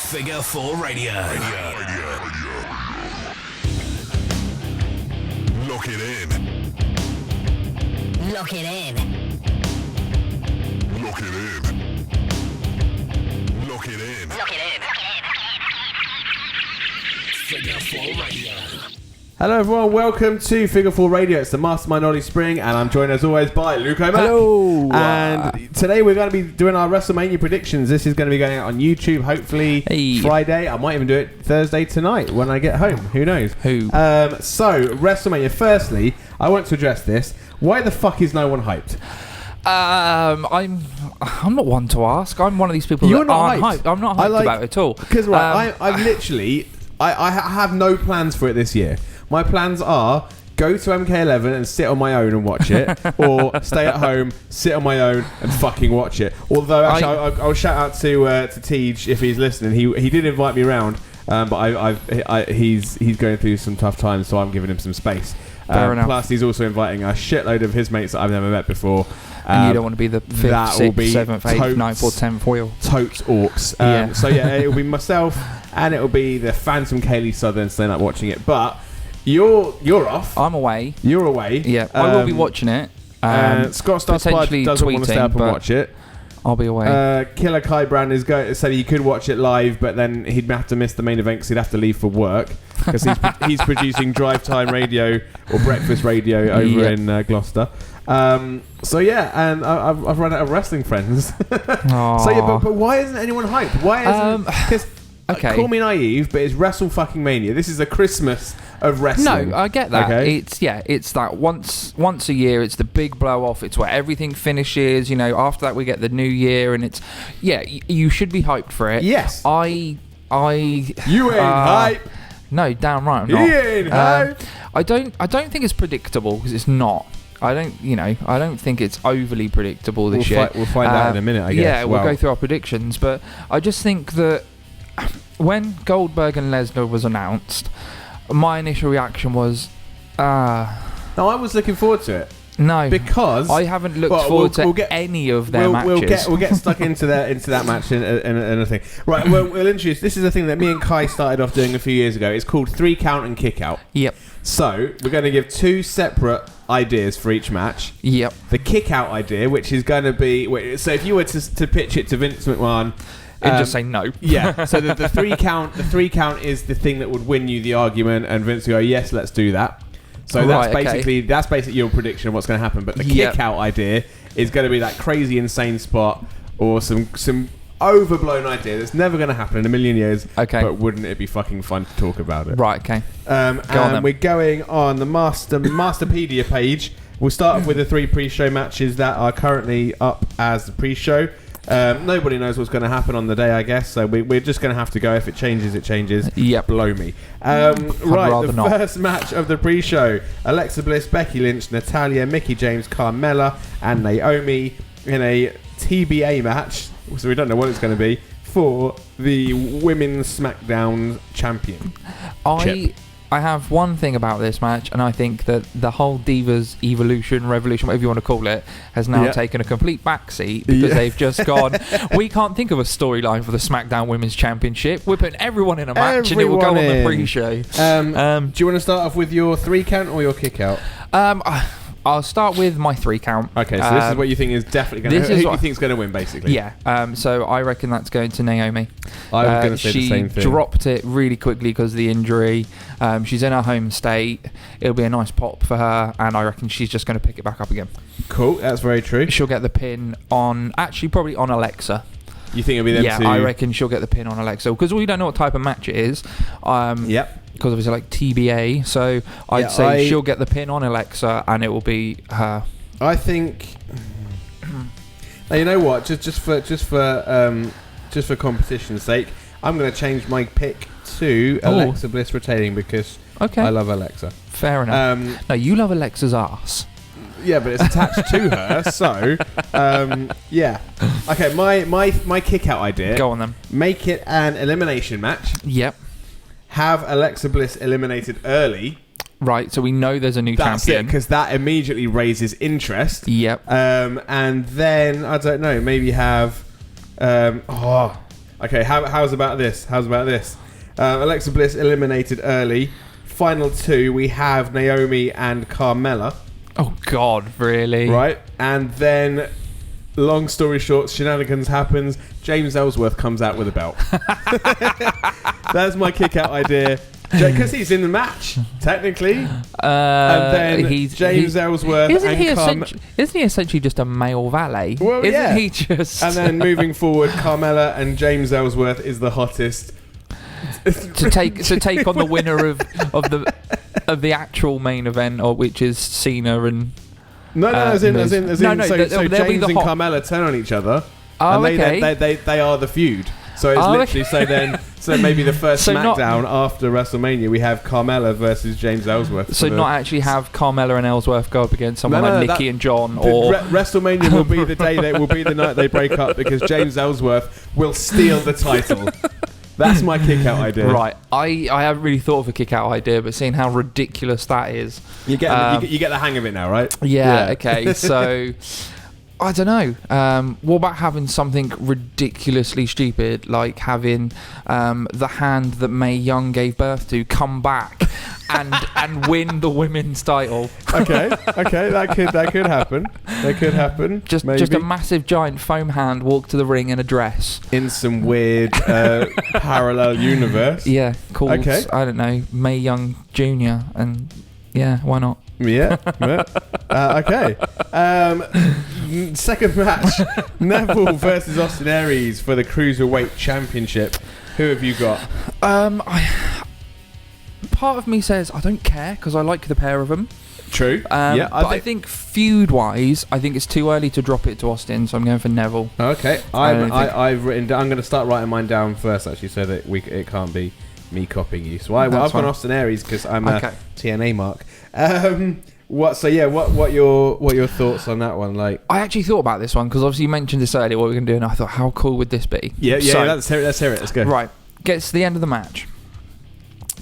Figure4 Radio. Lock it in. Lock it in. Lock it in. Lock it in. Lock it in. Figure4 Radio. Hello everyone, welcome to Figure4 Radio. It's the Mastermind Olie Spring, and I'm joined as always by Luke O'Mac. Hello. And today we're going to be doing our Wrestlemania predictions. This is going to be going out on YouTube, hopefully Friday. I might even do it Thursday tonight when I get home. Who knows? So, Wrestlemania. Firstly, I want to address this. Why the fuck is no one hyped? I'm not one to ask. I'm one of these people You're that not aren't hyped. I'm not hyped about it at all. Because I've literally, I have no plans for it this year. My plans are go to MK11 and sit on my own and watch it, or stay at home, sit on my own and fucking watch it. Although actually, I'll shout out to Tej if he's listening. He did invite me round, but he's going through some tough times, so I'm giving him some space. Fair enough. Plus, he's also inviting a shitload of his mates that I've never met before. And you don't want to be the 5th, 6th, 7th, 8th, 9th or 10th wheel. Totes orcs. So yeah, it'll be myself and it'll be the Phantom Kaylee Southern staying up watching it. But you're off. I'm away. You're away. Yeah, I will be watching it. Scott Star Spud doesn't want to stay up and watch it. I'll be away. Killer Kai Brand said he could watch it live, but then he'd have to miss the main event because he'd have to leave for work because he's producing Drive Time Radio or Breakfast Radio over in Gloucester. So yeah, and I've run out of wrestling friends. So yeah, but why isn't anyone hyped? Why isn't? Because call me naive, but it's Wrestle fucking Mania. This is the Christmas of wrestling. No, I get that. Okay? It's that once a year. It's the big blow off. It's where everything finishes. You know, after that we get the new year, and it's you should be hyped for it. Yes, you ain't hype. No, damn right I'm not. You ain't hype. I don't think it's predictable because it's not. I don't think it's overly predictable this year. We'll find out in a minute, I guess. Yeah, we'll go through our predictions, but I just think that when Goldberg and Lesnar was announced, my initial reaction was, No, I was looking forward to it. No, because I haven't looked forward to any of their matches. We'll get stuck into that match in a thing. Right, we'll introduce. This is a thing that me and Kai started off doing a few years ago. It's called 3 count and kick out. Yep. So we're going to give 2 separate ideas for each match. Yep. The kick out idea, which is going to be so if you were to pitch it to Vince McMahon. And just say no. Yeah. So the 3 count. The 3 count is the thing that would win you the argument, and Vince will go, yes, let's do that. So that's basically your prediction of what's going to happen. But the kick out idea is going to be that crazy, insane spot or some overblown idea that's never going to happen in a million years. Okay. But wouldn't it be fucking fun to talk about it? Right. Okay. And we're going on the Masterpedia page. We'll start off with the 3 pre-show matches that are currently up as the pre-show. Nobody knows what's going to happen on the day, I guess, so we're just going to have to go. If it changes, it changes. Yep. Blow me. First match of the pre-show: Alexa Bliss, Becky Lynch, Natalya, Mickie James, Carmella, and Naomi in a TBA match. So we don't know what it's going to be for the Women's SmackDown Champion. I have one thing about this match, and I think that the whole Divas Evolution, Revolution, whatever you want to call it, has now taken a complete backseat because they've just gone, we can't think of a storyline for the SmackDown Women's Championship. We're putting everyone in a match and it will go on the pre-show. Do you want to start off with your 3 count or your kick out? I'll start with my 3 count. Okay, so this is what you think is definitely going to win. Who do you think is going to win, basically? Yeah, so I reckon that's going to Naomi. I was going to say the same thing. She dropped it really quickly because of the injury. She's in her home state. It'll be a nice pop for her, and I reckon she's just going to pick it back up again. Cool, that's very true. She'll get the pin probably on Alexa. You think it'll be them two? Yeah, I reckon she'll get the pin on Alexa because we don't know what type of match it is. Because obviously like TBA, so I'd say she'll get the pin on Alexa and it will be her. I think. Now, you know what? Just for competition's sake, I'm going to change my pick to Alexa Bliss retaining because I love Alexa. Fair enough. No, you love Alexa's ass. Yeah, but it's attached to her, so yeah. Okay, my kick out idea. Go on then. Make it an elimination match. Yep. Have Alexa Bliss eliminated early. Right, so we know there's a new champion. That's it, because that immediately raises interest. Yep. And then, I don't know, maybe have... Okay, how's about this? Alexa Bliss eliminated early. Final 2, we have Naomi and Carmella. Oh, God, really? Right? And then, long story short, shenanigans happens. James Ellsworth comes out with a belt. That's my kick-out idea. Because he's in the match, technically. And then James Ellsworth isn't he essentially just a male valet? Well, isn't he just... And then moving forward, Carmella and James Ellsworth is the hottest... to take on the winner of the actual main event, or which is Cena and... So James and Carmella turn on each other. Oh, and okay. they are the feud. So it's literally so maybe the first SmackDown after WrestleMania we have Carmella versus James Ellsworth. So not actually have Carmella and Ellsworth go up against someone like Nikki and John, or WrestleMania will be the day will be the night they break up, because James Ellsworth will steal the title. That's my kick-out idea. Right. I haven't really thought of a kick-out idea, but seeing how ridiculous that is, you get the hang of it now, right? Yeah. Okay. So. I don't know. What about having something ridiculously stupid, like having the hand that Mae Young gave birth to come back and win the women's title? Okay, that could happen. That could happen. Just a massive giant foam hand walk to the ring in a dress in some weird parallel universe. Yeah, called I don't know, Mae Young Jr. and yeah, why not? Yeah. Okay. Second match: Neville versus Austin Aries for the Cruiserweight Championship. Who have you got? Part of me says I don't care because I like the pair of them. True. I think feud-wise, I think it's too early to drop it to Austin, so I'm going for Neville. Okay. I've written down. I'm going to start writing mine down first, actually, so that it can't be me copying you. So I've gone Austin Aries because I'm a TNA mark. What your thoughts on that one? Like, I actually thought about this one because obviously you mentioned this earlier, what we're going to do, and I thought, how cool would this be? So, let's hear it. Let's go. Right, gets to the end of the match.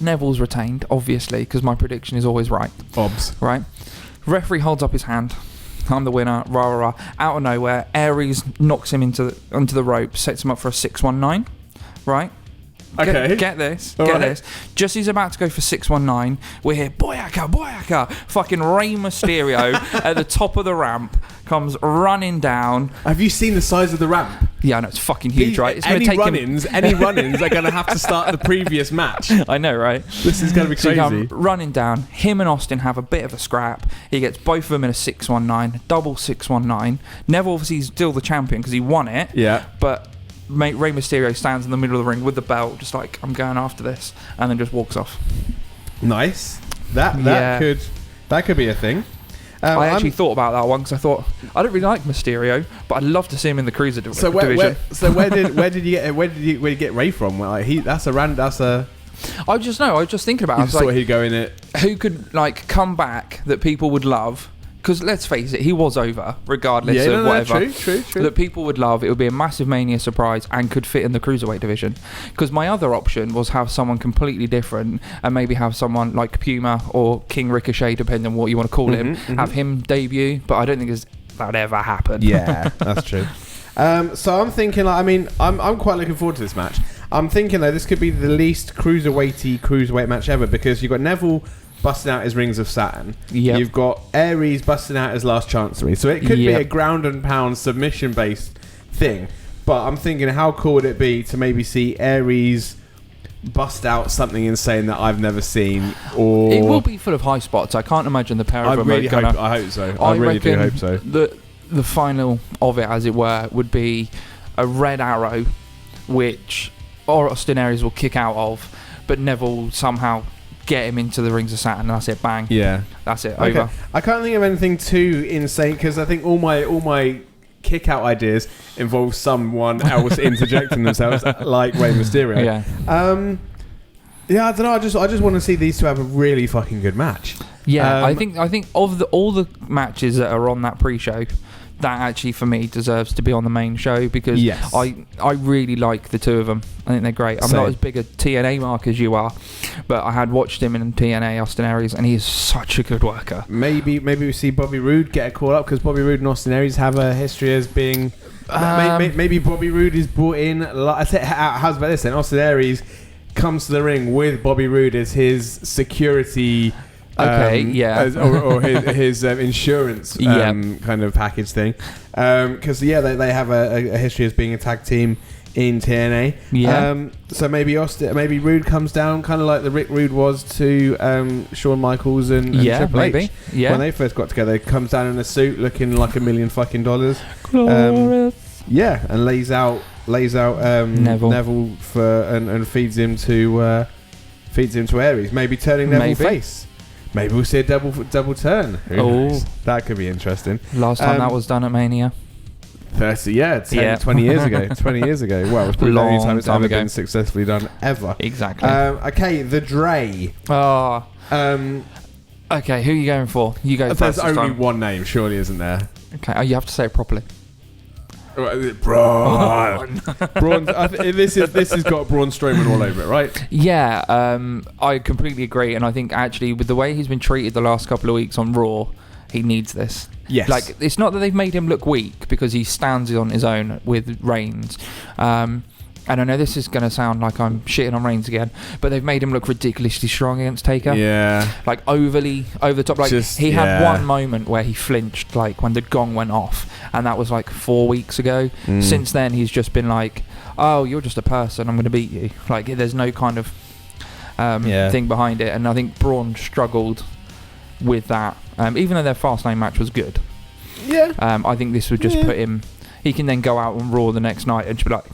Neville's retained, obviously, because my prediction is always right. Obs. Right. Referee holds up his hand. I'm the winner. Rah, rah, rah. Out of nowhere, Aries knocks him onto the rope, sets him up for a 619. Right. Okay. Get this. This. Just as he's about to go for 619, we hear boyaka. Fucking Rey Mysterio at the top of the ramp comes running down. Have you seen the size of the ramp? Yeah, I know, it's fucking huge, right? It's any run-ins are going to have to start the previous match. I know, right? This is going to be crazy. So running down, him and Austin have a bit of a scrap. He gets both of them in a 619, double 619. Neville obviously is still the champion because he won it. Yeah. But Rey Mysterio stands in the middle of the ring with the belt, just like, I'm going after this, and then just walks off. Nice. That could be a thing. I actually thought about that one because I thought I don't really like Mysterio, but I'd love to see him in the Cruiser division. Where did you get Rey from? Like, I was just thinking about it. I was thought he'd go in it. Who could come back that people would love? Because let's face it, he was over, regardless of whatever. True. That people would love. It would be a massive Mania surprise and could fit in the Cruiserweight division. Because my other option was have someone completely different and maybe have someone like Puma or King Ricochet, depending on what you want to call him, have him debut. But I don't think that would ever happen. Yeah, that's true. So I'm thinking, I'm quite looking forward to this match. I'm thinking, this could be the least cruiserweight match ever, because you've got Neville busting out his Rings of Saturn. Yep. You've got Aries busting out his Last Chancery. So it could be a ground and pound submission based thing. But I'm thinking, how cool would it be to maybe see Aries bust out something insane that I've never seen? Or it will be full of high spots. I can't imagine the pair of them. I hope so. I really do hope so. The final of it, as it were, would be a red arrow, which Austin Aries will kick out of, but Neville will somehow get him into the Rings of Saturn, and that's it. Bang. Yeah, that's it. Okay. Over. I can't think of anything too insane because I think all my kick out ideas involve someone else interjecting themselves, like Rey Mysterio. Yeah. I don't know. I just want to see these two have a really fucking good match. Yeah, I think of all the matches that are on that pre-show, that actually for me deserves to be on the main show, because I really like the two of them. I think they're great. I'm not as big a TNA mark as you are, but I had watched him in TNA, Austin Aries, and he is such a good worker. Maybe we see Bobby Roode get a call up, because Bobby Roode and Austin Aries have a history as being maybe Bobby Roode is brought in. How's about this then? Austin Aries comes to the ring with Bobby Roode as his security. Or his insurance kind of package thing. Because they have a history as being a tag team in TNA. Yeah. So maybe Roode comes down, kind of like the Rick Rude was to Shawn Michaels and Triple H. Yeah. When they first got together, he comes down in a suit, looking like $1 million fucking dollars. Glorious. And lays out Neville for and feeds him to Aries. Maybe turning Neville face. Maybe we'll see a double turn. Who knows? That could be interesting. Last time that was done at Mania. 20 years ago. 20 years ago. Well, it's probably the only time it's ever been successfully done, ever. Exactly. Okay, the Dre. Okay, who are you going for? You go first. There's only one name, surely, isn't there? Okay, you have to say it properly. Braun. This has got Braun Strowman all over it, right? Yeah, I completely agree, and I think actually with the way he's been treated the last couple of weeks on Raw, he needs this. Yes. Like, it's not that they've made him look weak because he stands on his own with Reigns. And I know this is going to sound like I'm shitting on Reigns again, but they've made him look ridiculously strong against Taker. Yeah. Like, overly over the top. Like, he had one moment where he flinched, like, when the gong went off, and that was, like, 4 weeks ago. Since then, he's just been like, oh, you're just a person, I'm going to beat you. Like, there's no kind of thing behind it. And I think Braun struggled with that. Even though their Fastlane match was good. Yeah. I think this would just put him... He can then go out on Raw the next night and just be like...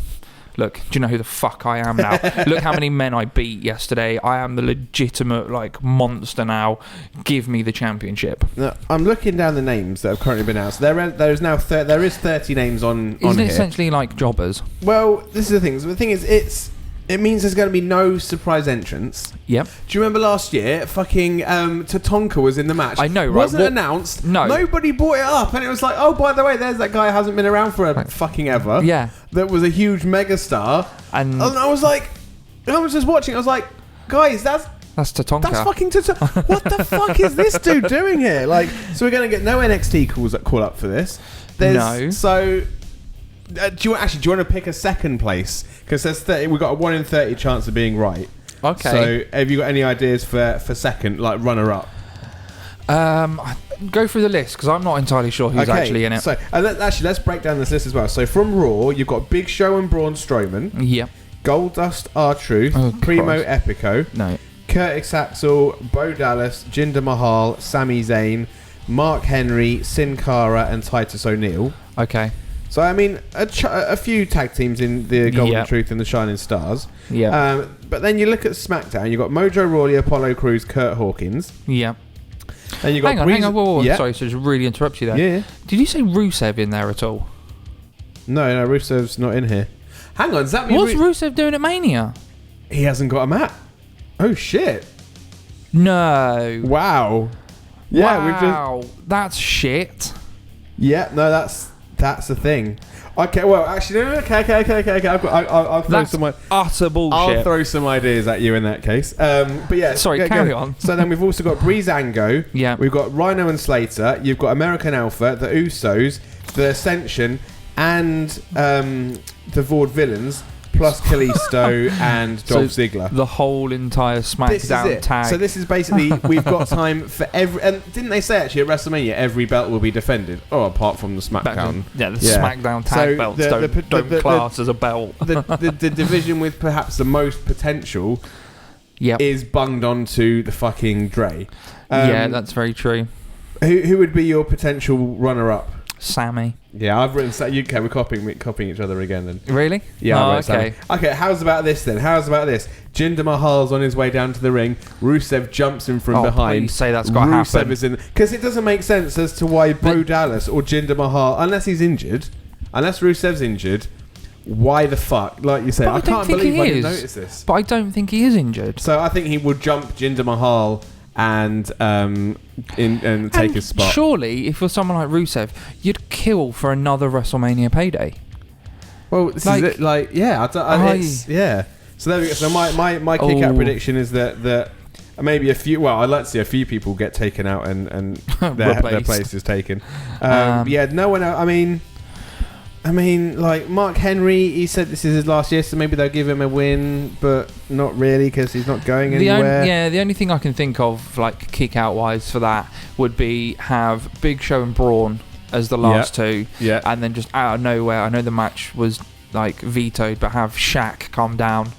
Look, do you know who the fuck I am now? Look how many men I beat yesterday. I am the legitimate, like, monster now. Give me the championship. Now, I'm looking down the names that have currently been announced. There is 30 names on Isn't it here. Essentially like jobbers? Well, this is the thing. So the thing is, it means there's going to be no surprise entrance. Yep. Do you remember last year? Fucking Tatanka was in the match. I know, right? Wasn't announced. No. Nobody brought it up, and it was like, oh, by the way, there's that guy who hasn't been around for fucking ever. Yeah. That was a huge megastar. And I was like, I was just watching. I was like, guys, that's Tatanka. That's fucking Tatanka. What the fuck is this dude doing here? Like, so we're going to get no NXT call up for this. No. So. Do you want to pick a second place? Because we've got a 1 in 30 chance of being right. Okay. So have you got any ideas for second, like runner up? Go through the list because I'm not entirely sure who's actually in it. So let's break down this list as well. So from Raw, you've got Big Show and Braun Strowman. Yep. Goldust R-Truth, Primo Epico. No. Curtis Axel, Bo Dallas, Jinder Mahal, Sami Zayn, Mark Henry, Sin Cara, and Titus O'Neil. Okay. So, I mean, a few tag teams in the Golden Truth and the Shining Stars. Yeah. But then you look at SmackDown, you've got Mojo Rawley, Apollo Crews, Kurt Hawkins. Yeah. And you got hang on. Whoa. Sorry to just really interrupt you there. Yeah. Did you say Rusev in there at all? No, Rusev's not in here. Hang on, does that mean... What's Rusev doing at Mania? He hasn't got a mat. Oh, shit. No. Wow. Yeah, wow. That's shit. Yeah, no, that's the thing. Okay, well, actually, no, okay. I'll throw some... utter bullshit. I'll throw some ideas at you in that case. But yeah... Sorry, carry on. So then we've also got Breezango. Yeah. We've got Rhino and Slater. You've got American Alpha, the Usos, the Ascension, and the Vaudevillains, plus Kalisto and Dolph Ziggler. The whole entire SmackDown tag. So this is basically, we've got time for every... And didn't they say actually at WrestleMania every belt will be defended? Oh, apart from the SmackDown. SmackDown tag belts don't class as a belt. The division with perhaps the most potential is bunged onto the fucking Dre. Yeah, that's very true. Who would be your potential runner-up? Sammy. Yeah, I've written... Okay, we're copying each other again then. Really? Yeah, okay. Okay, how's about this then? Jinder Mahal's on his way down to the ring. Rusev jumps in from behind. Please say that's got to happen. Rusev is in... Because it doesn't make sense as to why Bo Dallas or Jinder Mahal... Unless he's injured. Unless Rusev's injured... Why the fuck? Like you say, I can't believe I didn't notice this. But I don't think he is injured. So I think he would jump Jinder Mahal... and take his spot. Surely, if you're someone like Rusev, you'd kill for another WrestleMania payday. Well, this is it. Like, yeah, yeah. So there we go. So my kick out prediction is that maybe a few. Well, I'd like to see a few people get taken out and their place is taken. Yeah, no one else. I mean, I mean, like, Mark Henry, he said this is his last year, so maybe they'll give him a win, but not really, because he's not going anywhere. The only thing I can think of, like, kick-out-wise for that would be have Big Show and Braun as the last two, and then just out of nowhere, I know the match was, like, vetoed, but have Shaq come down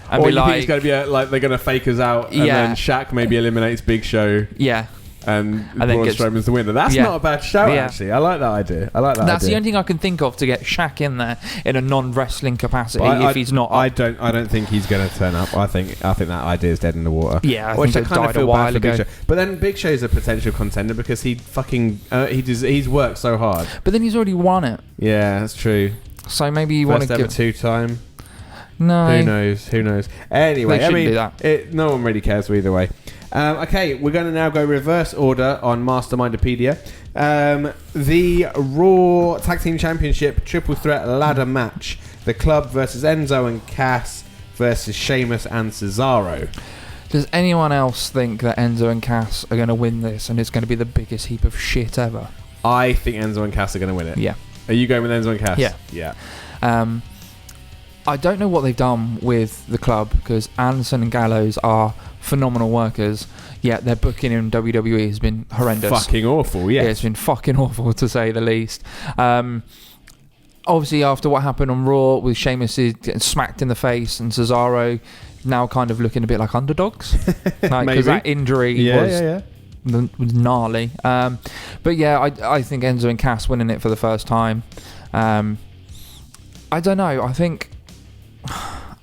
and or be you like... think it's going to be like they're going to fake us out, and then Shaq maybe eliminates Big Show. Yeah. And Braun Strowman's the winner. That's not a bad shout, actually. I like that idea. That's the only thing I can think of to get Shaq in there in a non-wrestling capacity. If he's not, I don't think he's going to turn up. I think that idea is dead in the water. Yeah, I think it died a while ago. But then Big Show's a potential contender because he fucking he's worked so hard. But then he's already won it. Yeah, that's true. So maybe you want to give first ever 2-time. No, who knows? Anyway, I mean, do that. No one really cares either way. Okay, we're going to now go reverse order on Mastermindopedia. The Raw Tag Team Championship Triple Threat Ladder Match. The Club versus Enzo and Cass versus Sheamus and Cesaro. Does anyone else think that Enzo and Cass are going to win this and it's going to be the biggest heap of shit ever? I think Enzo and Cass are going to win it. Yeah. Are you going with Enzo and Cass? Yeah. Yeah. I don't know what they've done with the Club because Anderson and Gallows are phenomenal workers, yet their booking in WWE has been horrendous. Fucking awful, yes. Yeah, it's been fucking awful to say the least. Obviously, after what happened on Raw with Sheamus getting smacked in the face and Cesaro now kind of looking a bit like underdogs, because that injury was gnarly. But yeah, I think Enzo and Cass winning it for the first time. I don't know. I think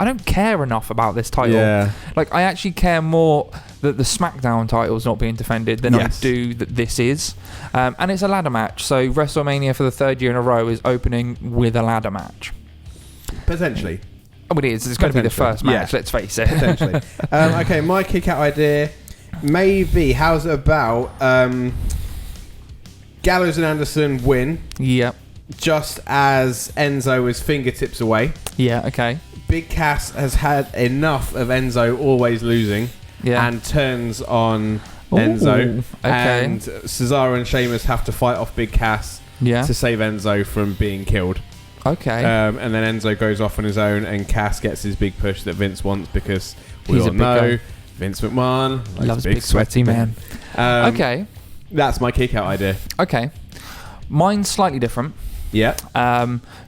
I don't care enough about this title. Yeah. Like, I actually care more that the SmackDown title's not being defended than I do that this is. And it's a ladder match, so WrestleMania for the third year in a row is opening with a ladder match. Potentially. Oh, it is. It's going to be the first match, let's face it. Potentially. Okay, my kick-out idea, maybe, how's it about Gallows and Anderson win? Yep. Just as Enzo is fingertips away. Yeah, okay. Big Cass has had enough of Enzo always losing and turns on Enzo. Okay. And Cesaro and Sheamus have to fight off Big Cass to save Enzo from being killed. Okay. And then Enzo goes off on his own and Cass gets his big push that Vince wants because we all know Vince McMahon loves big sweaty man. Okay. That's my kick-out idea. Okay. Mine's slightly different. Yeah.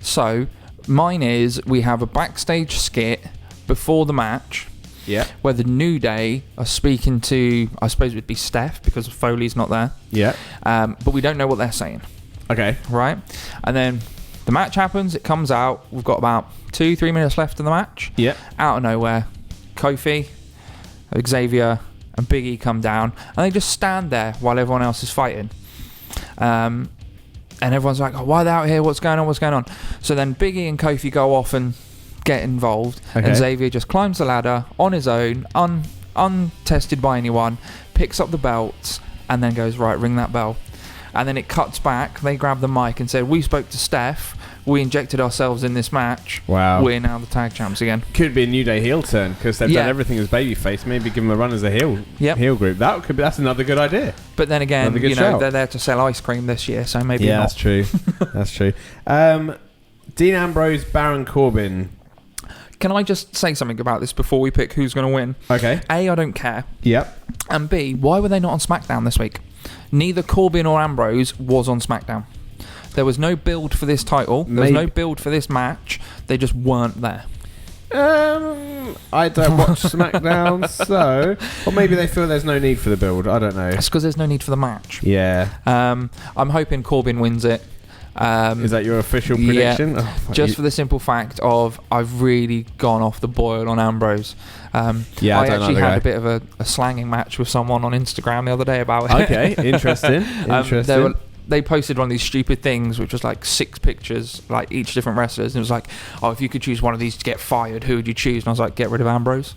So mine is we have a backstage skit before the match. Yeah. Where the New Day are speaking to, I suppose it would be Steph because Foley's not there. Yeah. But we don't know what they're saying. Okay. Right. And then the match happens. It comes out. We've got about 2-3 minutes left in the match. Yeah. Out of nowhere, Kofi, Xavier, and Big E come down, and they just stand there while everyone else is fighting. And everyone's like, oh, why are they out here? What's going on? So then Big E and Kofi go off and get involved. Okay. And Xavier just climbs the ladder on his own, untested by anyone, picks up the belts, and then goes, right, ring that bell. And then it cuts back. They grab the mic and said, we spoke to Steph. We injected ourselves in this match. Wow. We're now the tag champs again. Could be a New Day heel turn because they've done everything as babyface. Maybe give them a run as a heel group. That's another good idea. But then again, they're there to sell ice cream this year, so maybe not. That's true. That's true. Dean Ambrose, Baron Corbin. Can I just say something about this before we pick who's going to win? Okay. A, I don't care. Yep. And B, why were they not on SmackDown this week? Neither Corbin or Ambrose was on SmackDown. There was no build for this title. There was no build for this match. They just weren't there. I don't watch SmackDown, so... Or maybe they feel there's no need for the build. I don't know. It's because there's no need for the match. Yeah. I'm hoping Corbin wins it. Is that your official prediction? Yeah, just for the simple fact of I've really gone off the boil on Ambrose. I actually had a bit of a slanging match with someone on Instagram the other day about it. Okay, interesting. They posted one of these stupid things which was like 6 pictures, like each different wrestlers, and it was like, oh, if you could choose one of these to get fired, who would you choose? And I was like, get rid of Ambrose.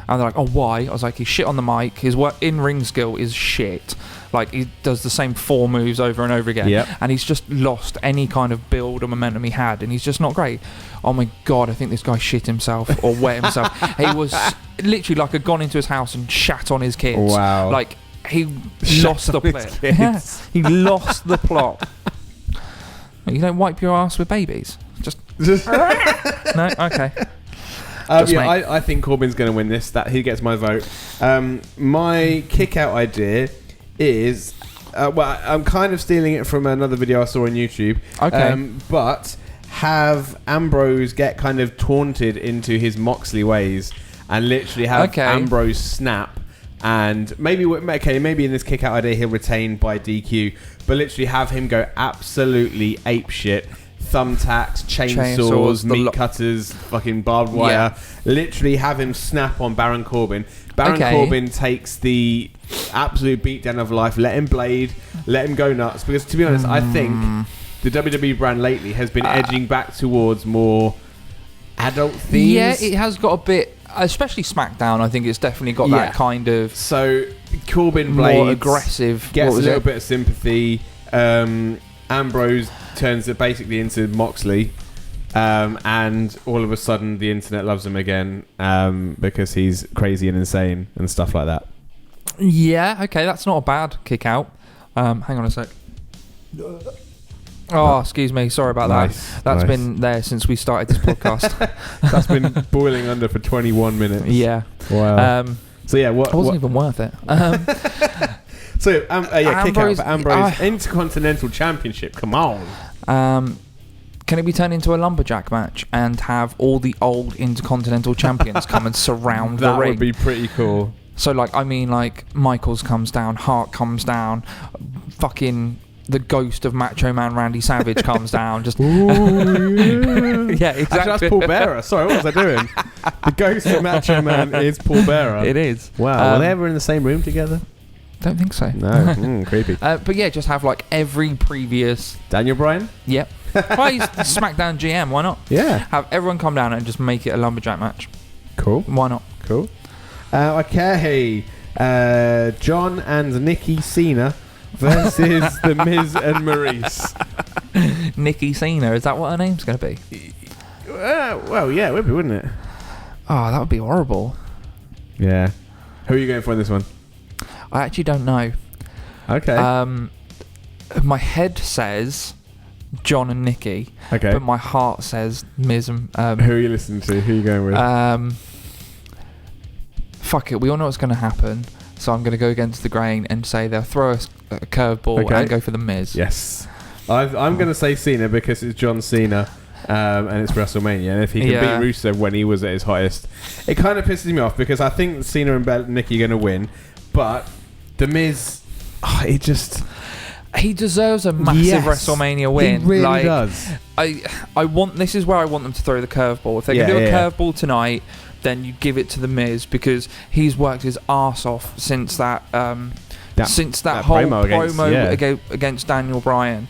And they're like, oh, why? I was like, he's shit on the mic. His in-ring skill is shit. Like, he does the same 4 moves over and over again. Yep. And he's just lost any kind of build or momentum he had. And he's just not great. Oh, my God, I think this guy shit himself or wet himself. He was literally like had gone into his house and shat on his kids. Wow. Like, he lost the plot. Yeah, he lost the plot. You don't wipe your ass with babies. Just no. Okay. I think Corbin's going to win this. That he gets my vote. My kick-out idea is, I'm kind of stealing it from another video I saw on YouTube. Okay. But have Ambrose get kind of taunted into his Moxley ways, and literally have Ambrose snap. And maybe in this kick-out idea he'll retain by DQ, but literally have him go absolutely apeshit. Thumbtacks, chainsaws, meat cutters, fucking barbed wire. Yeah. Literally have him snap on Baron Corbin. Baron Corbin takes the absolute beatdown of life. Let him blade. Let him go nuts. Because to be honest, I think the WWE brand lately has been edging back towards more adult themes. Yeah, it has got a bit, especially SmackDown. I think it's definitely got that kind of. So Corbin blades, more aggressive, gets a little bit of sympathy. Ambrose turns it basically into Moxley, and all of a sudden the internet loves him again because he's crazy and insane and stuff like that. Yeah, okay, that's not a bad kick out. Hang on a sec. Oh, excuse me, sorry about that. That's been there since we started this podcast. That's been boiling under for 21 minutes. Yeah. Wow. So yeah, it wasn't even worth it. So, kick out for Ambrose Intercontinental Championship. Come on. Can it be turned into a lumberjack match and have all the old Intercontinental champions come and surround the ring? That would be pretty cool. So, Michaels comes down, Hart comes down, fucking the ghost of Macho Man Randy Savage comes down. Just Ooh, yeah. Yeah, exactly. Actually, that's Paul Bearer. Sorry, what was I doing? The ghost of Macho Man is Paul Bearer. It is. Wow. Were they ever in the same room together? Don't think so. No, creepy. But yeah, just have every previous Daniel Bryan. Yep. Why he's the SmackDown GM? Why not? Yeah. Have everyone come down and just make it a lumberjack match. Cool. Why not? Cool. Okay. John and Nikki Cena versus The Miz and Maurice. Nikki Cena, is that what her name's going to be? Well, yeah, it would be, wouldn't it? Oh, that would be horrible. Yeah. Who are you going for in this one? I actually don't know. Okay. My head says John and Nikki. Okay. But my heart says Miz and... who are you listening to? Who are you going with? Fuck it. We all know what's going to happen. So I'm going to go against the grain and say they'll throw a curveball and go for the Miz. Yes. I'm going to say Cena because it's John Cena. And it's WrestleMania, and if he can beat Rusev when he was at his highest, it kind of pisses me off because I think Cena and Nikki are going to win, but The Miz, he deserves a massive WrestleMania win. He really does. I want. This is where I want them to throw the curveball. If they can do a curveball tonight, then you give it to The Miz because he's worked his arse off since that whole promo against Daniel Bryan.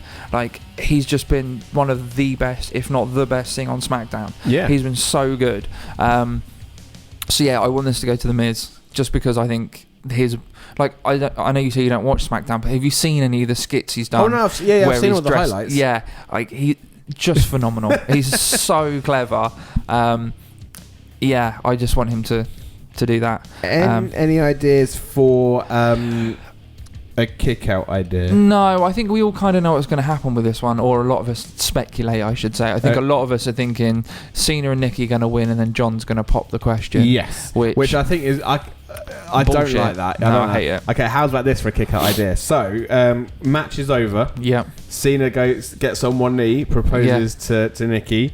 He's just been one of the best, if not the best thing on SmackDown. Yeah. He's been so good. So yeah, I want this to go to The Miz just because I think his... I know you say you don't watch SmackDown, but have you seen any of the skits he's done? Oh no, I've seen all the highlights. Yeah, he just phenomenal. He's so clever. Yeah, I just want him to do that. Any ideas for a kick-out idea? No, I think we all kind of know what's going to happen with this one, or a lot of us speculate, I should say. I think a lot of us are thinking Cena and Nikki are going to win, and then John's going to pop the question. Yes, which I think is... I don't like that. I hate it. Okay, how's about this for a kick-out idea? So, match is over. Yeah. Cena gets on one knee, proposes to Nikki.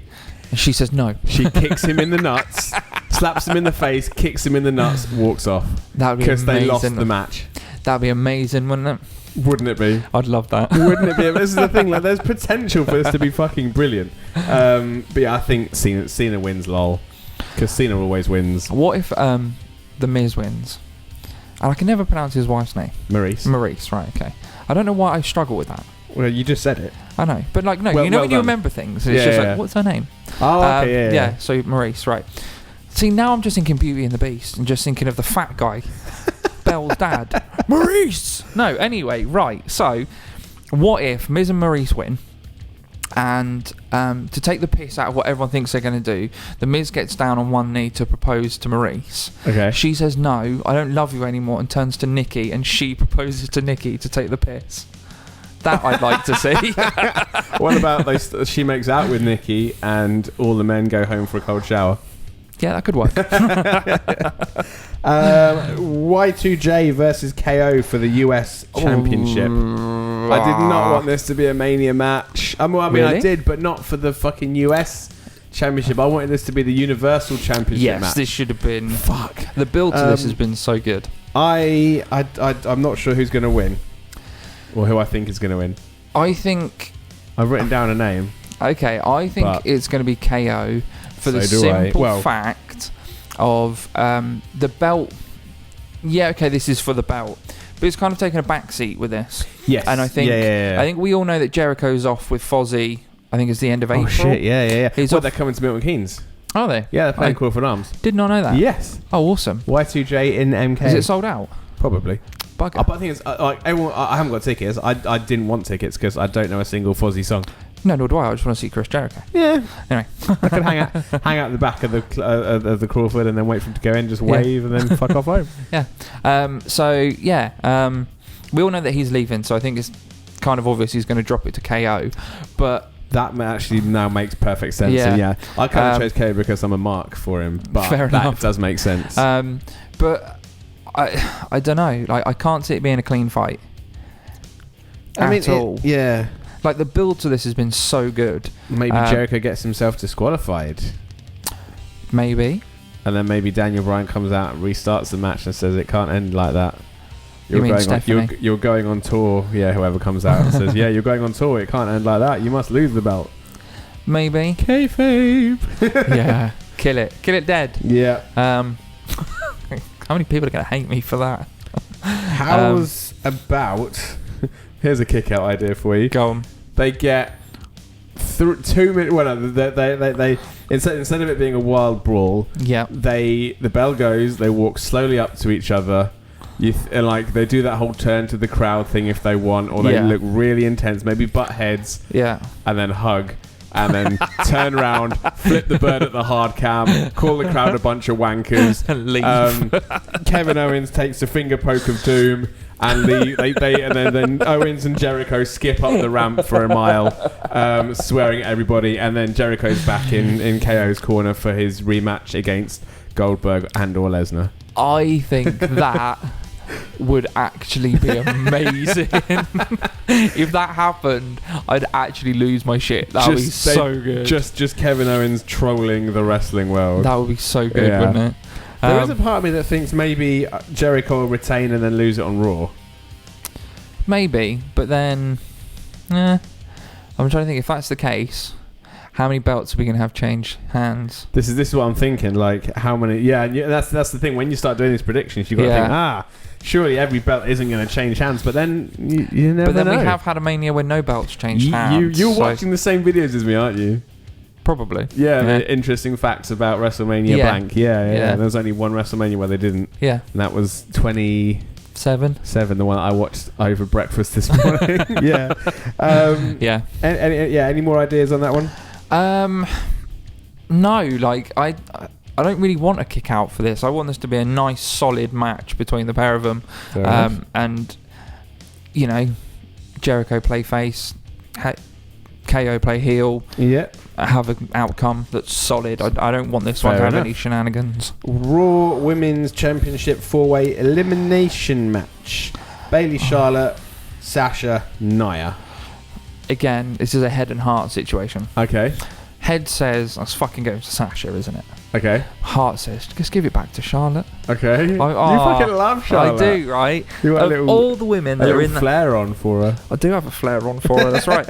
And she says no. She kicks him in the nuts, slaps him in the face, kicks him in the nuts, walks off. That would be amazing. Because they lost the match. That'd be amazing, wouldn't it? Wouldn't it be? I'd love that. Wouldn't it be? This is the thing. There's potential for this to be fucking brilliant. But yeah, I think Cena wins, lol. Because Cena always wins. What if The Miz wins? And I can never pronounce his wife's name. Maurice, right, okay. I don't know why I struggle with that. Well, you just said it. I know. But when you remember things, it's just what's her name? Oh, okay, yeah. So Maurice, right. See, now I'm just thinking Beauty and the Beast and just thinking of the fat guy. Belle's dad. Maurice! No, anyway, right. So, what if Miz and Maurice win? And to take the piss out of what everyone thinks they're going to do, The Miz gets down on one knee to propose to Maurice. Okay. She says, no, I don't love you anymore, and turns to Nikki, and she proposes to Nikki to take the piss. That I'd like to see. What about she makes out with Nikki and all the men go home for a cold shower? Yeah, that could work. Y2J versus KO for the US Championship. I did not want this to be a Mania match. I mean, Really? I did, but not for the fucking US Championship. I wanted this to be the Universal Championship match. Yes, this should have been. Fuck. The build to this has been so good. I'm not sure who's going to win. Or who I think is going to win. I think... I've written down a name. Okay, I think it's going to be KO for the simple fact of the belt. Yeah, okay, this is for the belt. But it's kind of taken a backseat with this. Yes. And I think I think we all know that Jericho's off with Fozzy, I think it's the end of April. Oh, shit, yeah. He's they're coming to Milton Keynes. Are they? Yeah, they're playing Crawford Arms. Did not know that. Yes. Oh, awesome. Y2J in MK. Is it sold out? Probably. Bugger. But I think it's like everyone. I haven't got tickets. I didn't want tickets because I don't know a single Fozzy song. No, nor do I. I just want to see Chris Jericho. Yeah. Anyway, I could hang out at the back of the Crawford and then wait for him to go in, just wave and then fuck off home. Yeah. We all know that he's leaving, so I think it's kind of obvious he's going to drop it to KO. But that actually now makes perfect sense. Yeah. And yeah, I kind of chose KO because I'm a mark for him, but fair that enough. does make sense. But I don't know. Like, I can't see it being a clean fight. At all. Yeah. Like, the build to this has been so good. Maybe Jericho gets himself disqualified. Maybe. And then maybe Daniel Bryan comes out and restarts the match and says it can't end like that. You're going on tour. Yeah, whoever comes out and says, yeah, you're going on tour. It can't end like that. You must lose the belt. Maybe. Kayfabe. Yeah. Kill it. Kill it dead. Yeah. How many people are going to hate me for that? How's about... Here's a kick-out idea for you. Go on. They get 2 minutes... Well, no, they instead of it being a wild brawl, yeah, the bell goes, they walk slowly up to each other, and like they do that whole turn to the crowd thing if they want, or they look really intense, maybe butt heads, and then hug, and then turn around, flip the bird at the hard cam, call the crowd a bunch of wankers, and leave. Kevin Owens takes a finger poke of doom, and then Owens and Jericho skip up the ramp for a mile, swearing at everybody, and then Jericho's back in KO's corner for his rematch against Goldberg and or Lesnar. I think that would actually be amazing. If that happened, I'd actually lose my shit. That would be so good. Just Kevin Owens trolling the wrestling world. That would be so good, wouldn't it? There is a part of me that thinks maybe Jericho will retain and then lose it on Raw. Maybe, but then... I'm trying to think, if that's the case, how many belts are we going to have change hands? This is what I'm thinking, like how many... Yeah, and that's the thing. When you start doing these predictions, you've got to think, surely every belt isn't going to change hands, but then you never know. But then we have had a Mania where no belts changed hands. You're watching the same videos as me, aren't you? Probably. Yeah, interesting facts about Wrestlemania blank. Yeah. There was only one Wrestlemania where they didn't. Yeah. And that was 27, the one I watched over breakfast this morning. Yeah. Any more ideas on that one? No, like I don't really want a kick out for this. I want this to be a nice solid match between the pair of them. And Jericho play face, KO play heel. Yeah. Have an outcome that's solid. I don't want this one to have any shenanigans. Raw Women's Championship 4-way elimination match. Bayley, Charlotte, Sasha, Nia. Again, this is a head and heart situation. Okay. Head says, let's fucking go to Sasha, isn't it? Okay. Heart says, just give it back to Charlotte. Okay. You fucking love Charlotte. I do, right? You got all the women that are in flare on for her. I do have a flare on for her, that's right.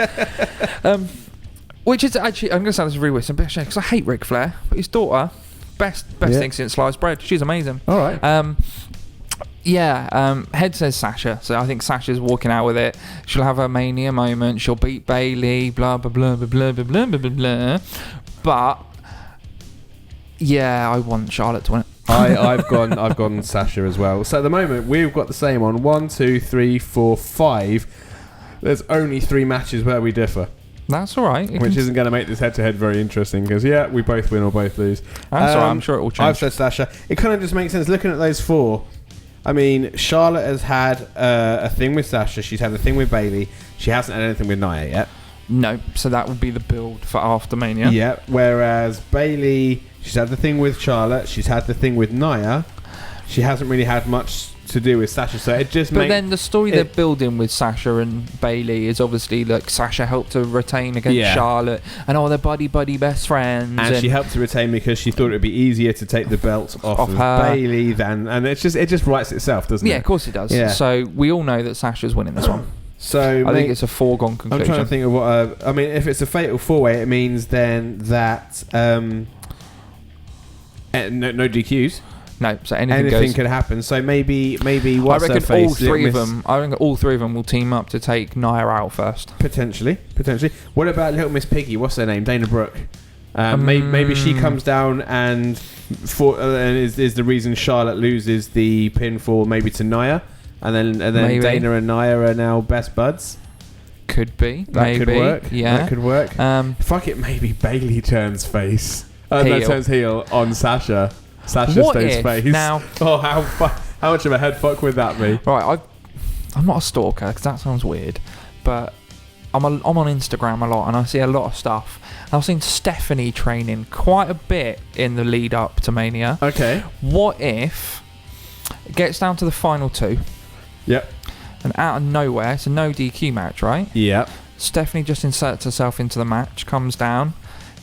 Which is actually, I'm going to say this really weird, because I hate Ric Flair, but his daughter, best thing since sliced bread. She's amazing. All right. Head says Sasha, so I think Sasha's walking out with it. She'll have her Mania moment. She'll beat Bayley. Blah blah blah blah blah blah blah blah blah. But I want Charlotte to win it. I've gone Sasha as well. So at the moment we've got the same on 1, 2, 3, 4, 5. There's only 3 matches where we differ. That's all right. Which isn't going to make this head-to-head very interesting because, we both win or both lose. That's all right. I'm sure it will change. I've said Sasha. It kind of just makes sense. Looking at those 4, I mean, Charlotte has had a thing with Sasha. She's had a thing with Bayley. She hasn't had anything with Nia yet. No, so that would be the build for after Mania. Yeah, whereas Bayley, she's had the thing with Charlotte. She's had the thing with Nia. She hasn't really had much to do with Sasha, so it just. But then the story they're building with Sasha and Bayley is obviously like Sasha helped her retain against Charlotte, and they're buddy best friends. And she helped to retain because she thought it would be easier to take the belt off of her. Bayley than, and it just writes itself, doesn't it? Yeah, of course it does. Yeah. So we all know that Sasha's winning this one. So I think it's a foregone conclusion. I'm trying to think of what. I mean, if it's a fatal 4-way, it means then that no DQs. No, so anything goes. Could happen. So maybe what's I reckon her face? all three of them will team up to take Nia out first. Potentially. What about Little Miss Piggy? What's her name? Dana Brooke. Maybe she comes down and is the reason Charlotte loses the pinfall maybe to Nia, and then Dana and Nia are now best buds. Could be. That could work. Yeah, that could work. Fuck it. Maybe Bayley turns face. Turns heel on Sasha. Sasha stays face. Now, how much of a head fuck would that be? Right, I'm not a stalker because that sounds weird, but I'm on Instagram a lot and I see a lot of stuff. And I've seen Stephanie training quite a bit in the lead up to Mania. Okay. What if it gets down to the final two? Yep. And out of nowhere, it's a no DQ match, right? Yep. Stephanie just inserts herself into the match, comes down,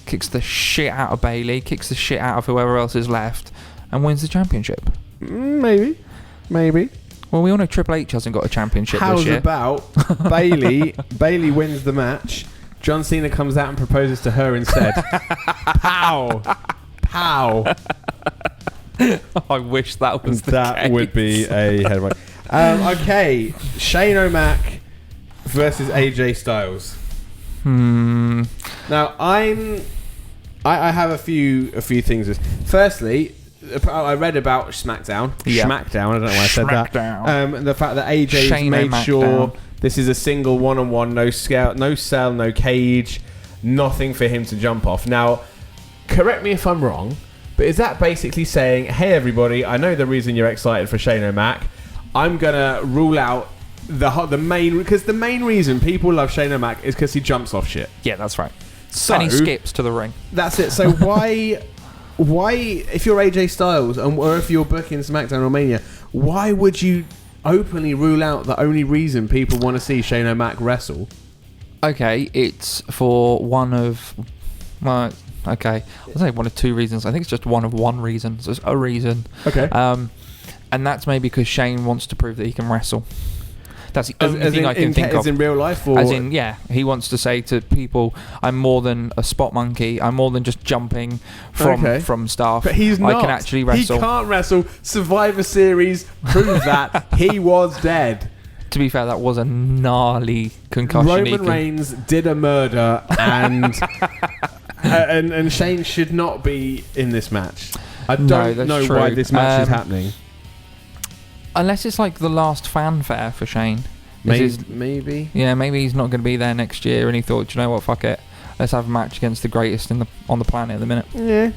kicks the shit out of Bayley, kicks the shit out of whoever else is left, and wins the championship. Maybe. Well, we all know Triple H hasn't got a championship this year. How's about Bayley wins the match, John Cena comes out and proposes to her instead. Pow. I wish that was the case. That would be a headline. Okay, Shane O'Mac versus AJ Styles. Now I have a few things. Firstly, I read about SmackDown. Yeah. SmackDown. I don't know why I said that. The fact that AJ's Shane made O'Mac sure down. This is a single one-on-one, no scale, no cell, no cage, nothing for him to jump off. Now, correct me if I'm wrong, but is that basically saying, hey everybody, I know the reason you're excited for Shane O'Mac. I'm gonna rule out the main, because the main reason people love Shane O'Mac is because he jumps off shit. Yeah, that's right. So, and he skips to the ring. That's it. So why, if you're AJ Styles or if you're booking SmackDown or Mania, why would you openly rule out the only reason people want to see Shane O'Mac wrestle? Okay, it's for one of... Well, okay. I'll say one of two reasons. I think it's just one of one reason. So it's a reason. Okay. And that's maybe because Shane wants to prove that he can wrestle. That's the only thing I can think of. As in real life? Or? As in, yeah. He wants to say to people, I'm more than a spot monkey. I'm more than just jumping from stuff. But he's not. I can actually wrestle. He can't wrestle. Survivor Series proved that. He was dead. To be fair, that was a gnarly concussion. Roman Reigns did a murder and... and Shane should not be in this match. I don't know why this match is happening. Unless it's like the last fanfare for Shane. Maybe. Yeah, maybe he's not going to be there next year and he thought, you know what, fuck it. Let's have a match against the greatest on the planet at the minute. Yeah.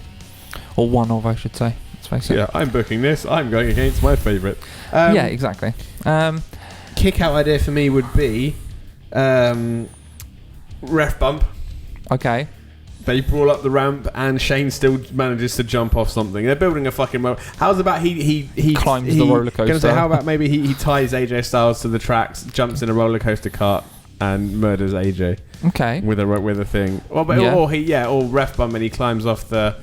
Or one of, I should say. Let's face it. Yeah, I'm booking this. I'm going against my favourite. Yeah, exactly. Kick-out idea for me would be ref bump. Okay. They brawl up the ramp and Shane still manages to jump off something. They're building a fucking roller. How's about he climbs the roller coaster? Say, how about maybe he ties AJ Styles to the tracks, jumps in a roller coaster cart and murders AJ. Okay. With a thing. Or ref bump and he climbs off the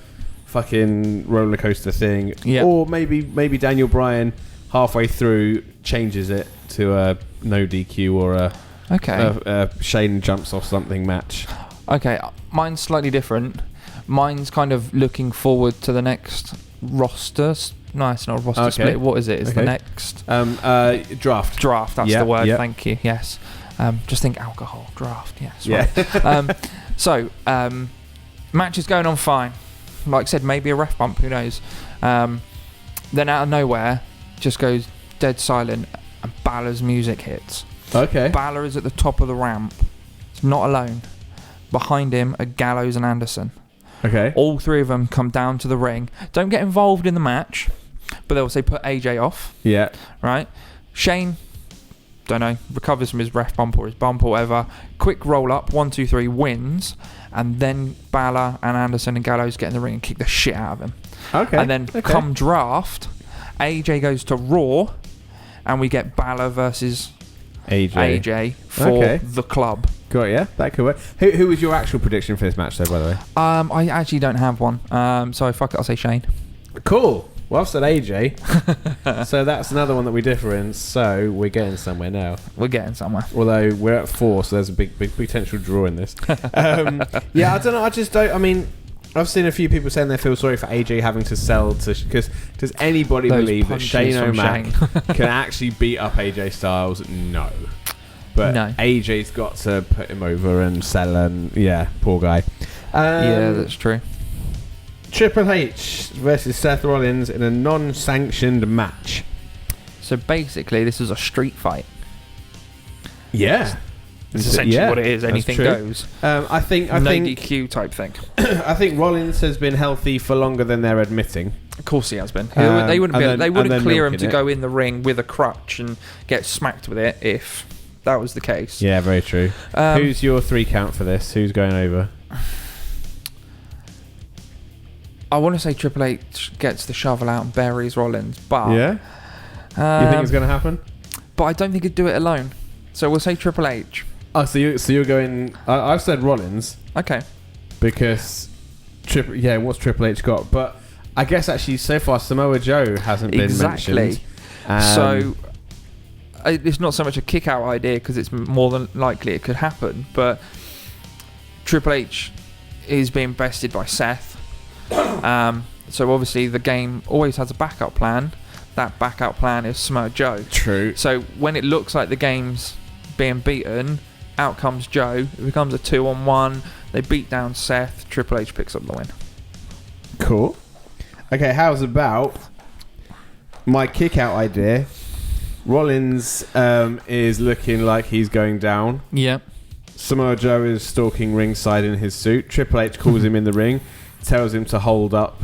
fucking roller coaster thing. Yeah. Or maybe Daniel Bryan halfway through changes it to a no DQ or a Shane jumps off something match. Okay. Mine's slightly different. Mine's kind of looking forward to the next roster. No, it's not a roster split. What is it? It's the next... draft. Draft, that's the word. Yep. Thank you. Yes. Just think alcohol. Draft. Yes. Right. Match is going on fine. Like I said, maybe a ref bump. Who knows? Then out of nowhere, just goes dead silent and Balor's music hits. Okay. Balor is at the top of the ramp. He's not alone. Behind him are Gallows and Anderson. Okay. All three of them come down to the ring. Don't get involved in the match, but they'll say put AJ off. Yeah. Right? Shane, don't know, recovers from his ref bump or his bump or whatever. Quick roll up, 1, 2, 3, wins. And then Balor and Anderson and Gallows get in the ring and kick the shit out of him. Okay. And then come draft, AJ goes to Raw, and we get Balor versus AJ for the club. Got it, yeah, that could work. Who was your actual prediction for this match, though, by the way? I actually don't have one. So fuck it, I'll say Shane. Cool. Well, I've said AJ. So that's another one that we differ in. So we're getting somewhere now. We're getting somewhere. Although we're at 4, so there's a big potential draw in this. Yeah, I don't know. I just don't. I mean, I've seen a few people saying they feel sorry for AJ having to sell to... Because does anybody believe that Shane O'Mac can actually beat up AJ Styles? No. But no. AJ's got to put him over and sell, and yeah, poor guy. Yeah, that's true. Triple H versus Seth Rollins in a non-sanctioned match. So basically, this is a street fight. Yeah. It's essentially what it is. Anything goes. I think no DQ type thing. I think Rollins has been healthy for longer than they're admitting. Of course he has been. They wouldn't clear him to go in the ring with a crutch and get smacked with it if that was the case. Yeah, very true. Who's your 3 count for this? Who's going over? I want to say Triple H gets the shovel out and buries Rollins, but yeah, you think it's going to happen? But I don't think he'd do it alone. So we'll say Triple H. Oh, so you're going? I've said Rollins. Okay. Because what's Triple H got? But I guess actually so far Samoa Joe hasn't been mentioned. So it's not so much a kick out idea because it's more than likely it could happen. But Triple H is being bested by Seth. So obviously the game always has a backup plan. That backup plan is Samoa Joe. True. So when it looks like the game's being beaten, out comes Joe. It becomes a 2-on-1. They beat down Seth. Triple H picks up the win. Cool. Okay, how's about my kick out idea? Rollins is looking like he's going down. Yeah. Samoa Joe is stalking ringside in his suit. Triple H calls him in the ring. Tells him to hold up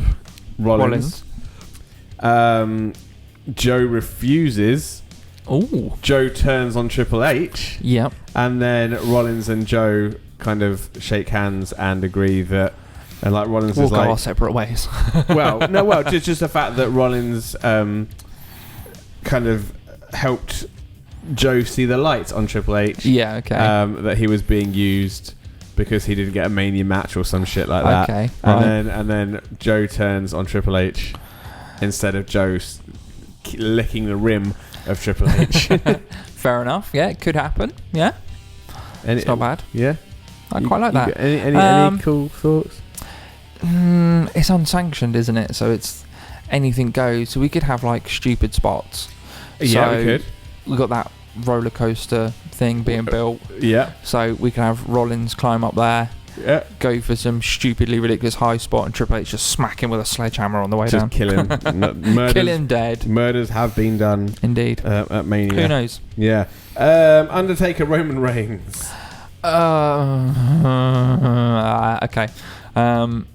Rollins. Joe refuses. Ooh. Joe turns on Triple H. Yep. And then Rollins and Joe kind of shake hands and agree that, and like Rollins we'll is go like our separate ways. just the fact that Rollins kind of helped Joe see the light on Triple H. Yeah. Okay. That he was being used because he didn't get a Mania match or some shit like that. Okay. And then Joe turns on Triple H instead of Joe licking the rim of Triple H. Fair enough. Yeah, it could happen. Yeah. It's not bad. Yeah. I quite like that. Any cool thoughts? It's unsanctioned, isn't it? So it's anything goes. So we could have like stupid spots. Yeah, we could. We got that roller coaster thing being built. Yeah. So we can have Rollins climb up there. Yeah. Go for some stupidly ridiculous high spot and Triple H just smack him with a sledgehammer on the way down. Just kill him. Kill him dead. Murders have been done. Indeed. At Mania. Who knows? Yeah. Undertaker Roman Reigns. Okay. So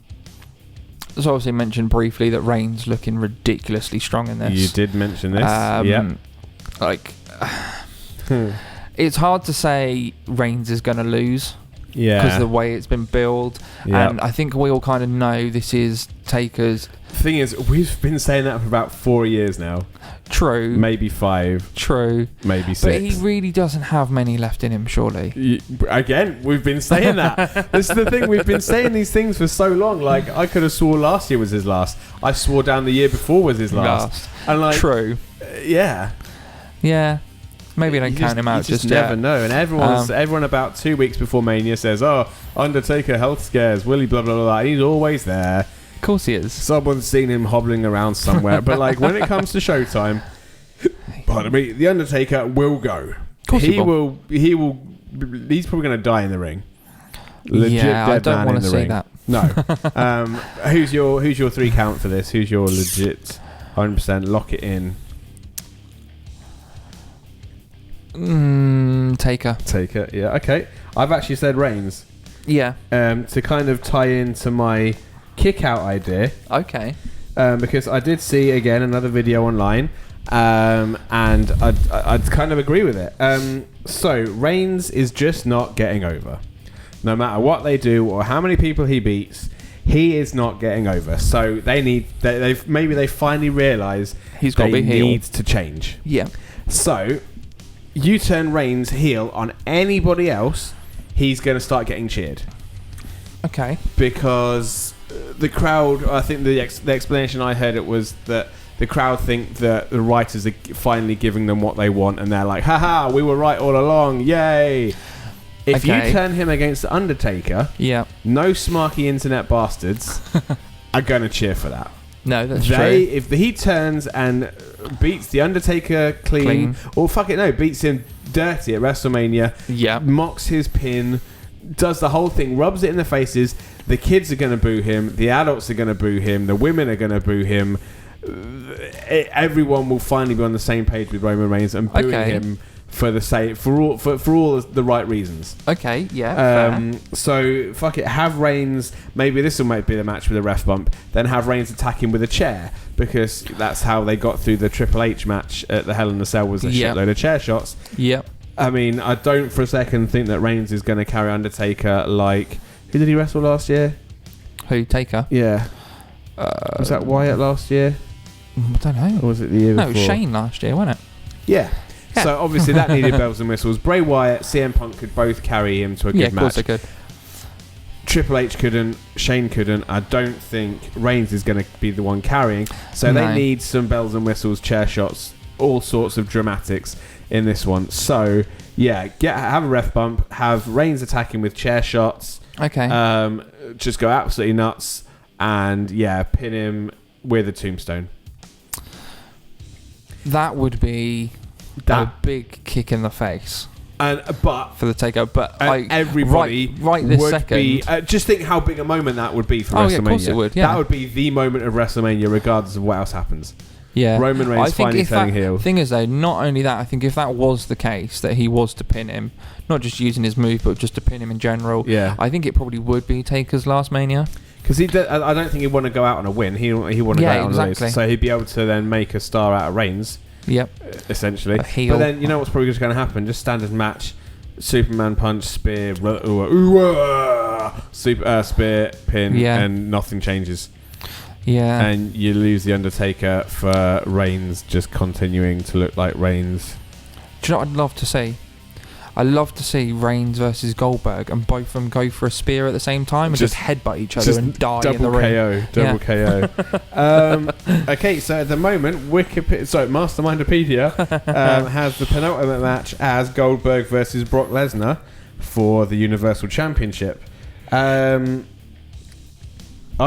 obviously mentioned briefly that Reigns looking ridiculously strong in this. You did mention this. Yeah. Like, it's hard to say Reigns is going to lose. Yeah. Because of the way it's been billed. Yep. And I think we all kind of know this is Taker's... The thing is, we've been saying that for about 4 years now. True. Maybe 5. True. Maybe 6. But he really doesn't have many left in him, surely. Again, we've been saying that. This is the thing. We've been saying these things for so long. Like, I could have swore last year was his last. I swore down the year before was his last. And like, true. Yeah. Yeah. Maybe don't count him out just never yet. know. And everyone about 2 weeks before Mania says, "Oh, Undertaker health scares, Willie blah blah blah." He's always there. Of course he is. Someone's seen him hobbling around somewhere. But like when it comes to showtime, pardon me, the Undertaker will go. Of course he will. He will. He's probably going to die in the ring. Legit dead I don't man want in to the see ring. that. No. Who's your 3 count for this? Who's your legit 100% lock it in? Taker. Yeah, okay. I've actually said Reigns. Yeah. To kind of tie into my kick out idea. Okay. because I did see again another video online, and I'd kind of agree with it. So Reigns is just not getting over. No matter what they do or how many people he beats, he is not getting over. So they finally realise he's got to be heel. Needs to change. Yeah. So you turn Reigns heel on anybody else, he's going to start getting cheered. Okay. Because the crowd, I think the explanation I heard it was that the crowd think that the writers are finally giving them what they want, and they're like, haha, we were right all along, yay. If you turn him against the Undertaker, no smarky internet bastards are going to cheer for that. No, that's true. If he turns and beats the Undertaker clean, or beats him dirty at WrestleMania, mocks his pin, does the whole thing, rubs it in their faces, the kids are going to boo him, the adults are going to boo him, the women are going to boo him, everyone will finally be on the same page with Roman Reigns and booing him for all the right reasons. Okay, yeah. So fuck it, have Reigns. Maybe this might be the match with a ref bump. Then have Reigns attack him with a chair, because that's how they got through the Triple H match at the Hell in a Cell, was a shitload of chair shots. Yep. I mean, I don't for a second think that Reigns is going to carry Undertaker like... Who did he wrestle last year? Who? Taker? Yeah. Was that Wyatt last year? I don't know. Or was it the year before? No, it was Shane last year, wasn't it? Yeah. So obviously that needed bells and whistles. Bray Wyatt, CM Punk could both carry him to a good match. Yeah, of course they could. Triple H couldn't, Shane couldn't. I don't think Reigns is going to be the one carrying. So they need some bells and whistles, chair shots, all sorts of dramatics in this one. So yeah, have a ref bump, have Reigns attacking with chair shots. Okay. Just go absolutely nuts, and pin him with a tombstone. That would be a big kick in the face. But for the takeover, but everybody right this would second. Be, just think how big a moment that would be for WrestleMania. Yeah, of course it would. Yeah. That would be the moment of WrestleMania, regardless of what else happens. Yeah, Roman Reigns finally turning heel. Thing is, though, not only that, I think if that was the case, that he was to pin him, not just using his move, but just to pin him in general. Yeah, I think it probably would be Taker's last Mania. Because I don't think he'd want to go out on a win. He want to go out on a lose. So he'd be able to then make a star out of Reigns. Yep, essentially. But then you know what's probably just going to happen? Just standard match: Superman punch, spear, spear, pin, and nothing changes. Yeah, and you lose the Undertaker for Reigns just continuing to look like Reigns. Do you know what I'd love to see? I'd love to see Reigns versus Goldberg and both of them go for a spear at the same time and just headbutt each other and die in the ring. Double KO. Okay, so at the moment, Mastermindopedia has the penultimate match as Goldberg versus Brock Lesnar for the Universal Championship. I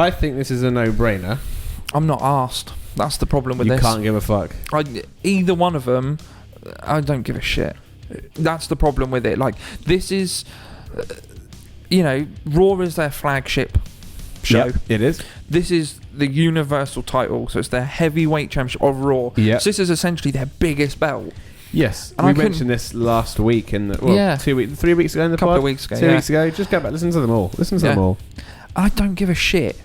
think this is a no-brainer. I'm not asked. That's the problem with this. You can't give a fuck. Either one of them, I don't give a shit. That's the problem with it. Like, this is, Raw is their flagship show. Yep, it is. This is the Universal title, so it's their heavyweight championship of Raw. Yep. So this is essentially their biggest belt. Yes, and we mentioned this last week in the 3 weeks ago in the couple of weeks ago. 2 weeks ago. Just go back, listen to them all. Them all. I don't give a shit.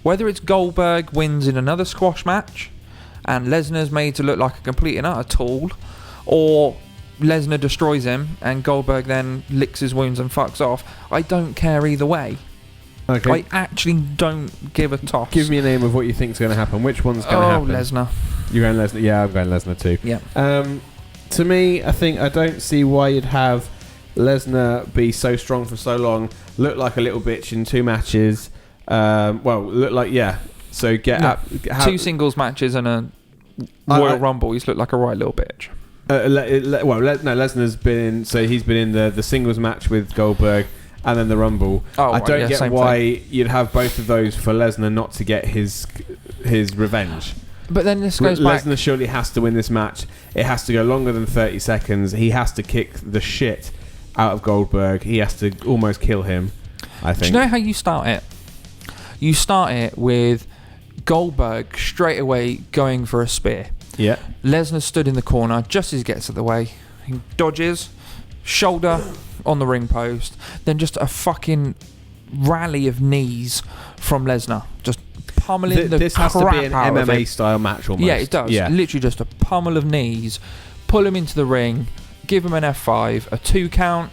Whether it's Goldberg wins in another squash match and Lesnar's made to look like a complete and utter tool, or Lesnar destroys him and Goldberg then licks his wounds and fucks off, I don't care either way. Okay. I actually don't give a toss. Give me a name of what you think is going to happen. Which one's going to happen? Lesnar. You're going Lesnar? Yeah, I'm going Lesnar too. Yeah. To me, I don't see why you'd have Lesnar be so strong for so long, look like a little bitch in 2 matches. Look like So two singles matches and a Royal Rumble. He's looked like a right little bitch. Lesnar's been in. So he's been in the singles match with Goldberg and then the Rumble. I don't get why you'd have both of those for Lesnar not to get his revenge. But then this goes back. Lesnar surely has to win this match. It has to go longer than 30 seconds. He has to kick the shit out of Goldberg. He has to almost kill him, I think. Do you know how you start it? You start it with Goldberg straight away going for a spear. Yeah. Lesnar stood in the corner just as he gets out of the way. He dodges, shoulder on the ring post, then just a fucking rally of knees from Lesnar. Just pummeling the this has to crap be an out of him. MMA style match almost. Yeah, it does. Yeah. Literally just a pummel of knees, pull him into the ring, give him an F5, a 2 count,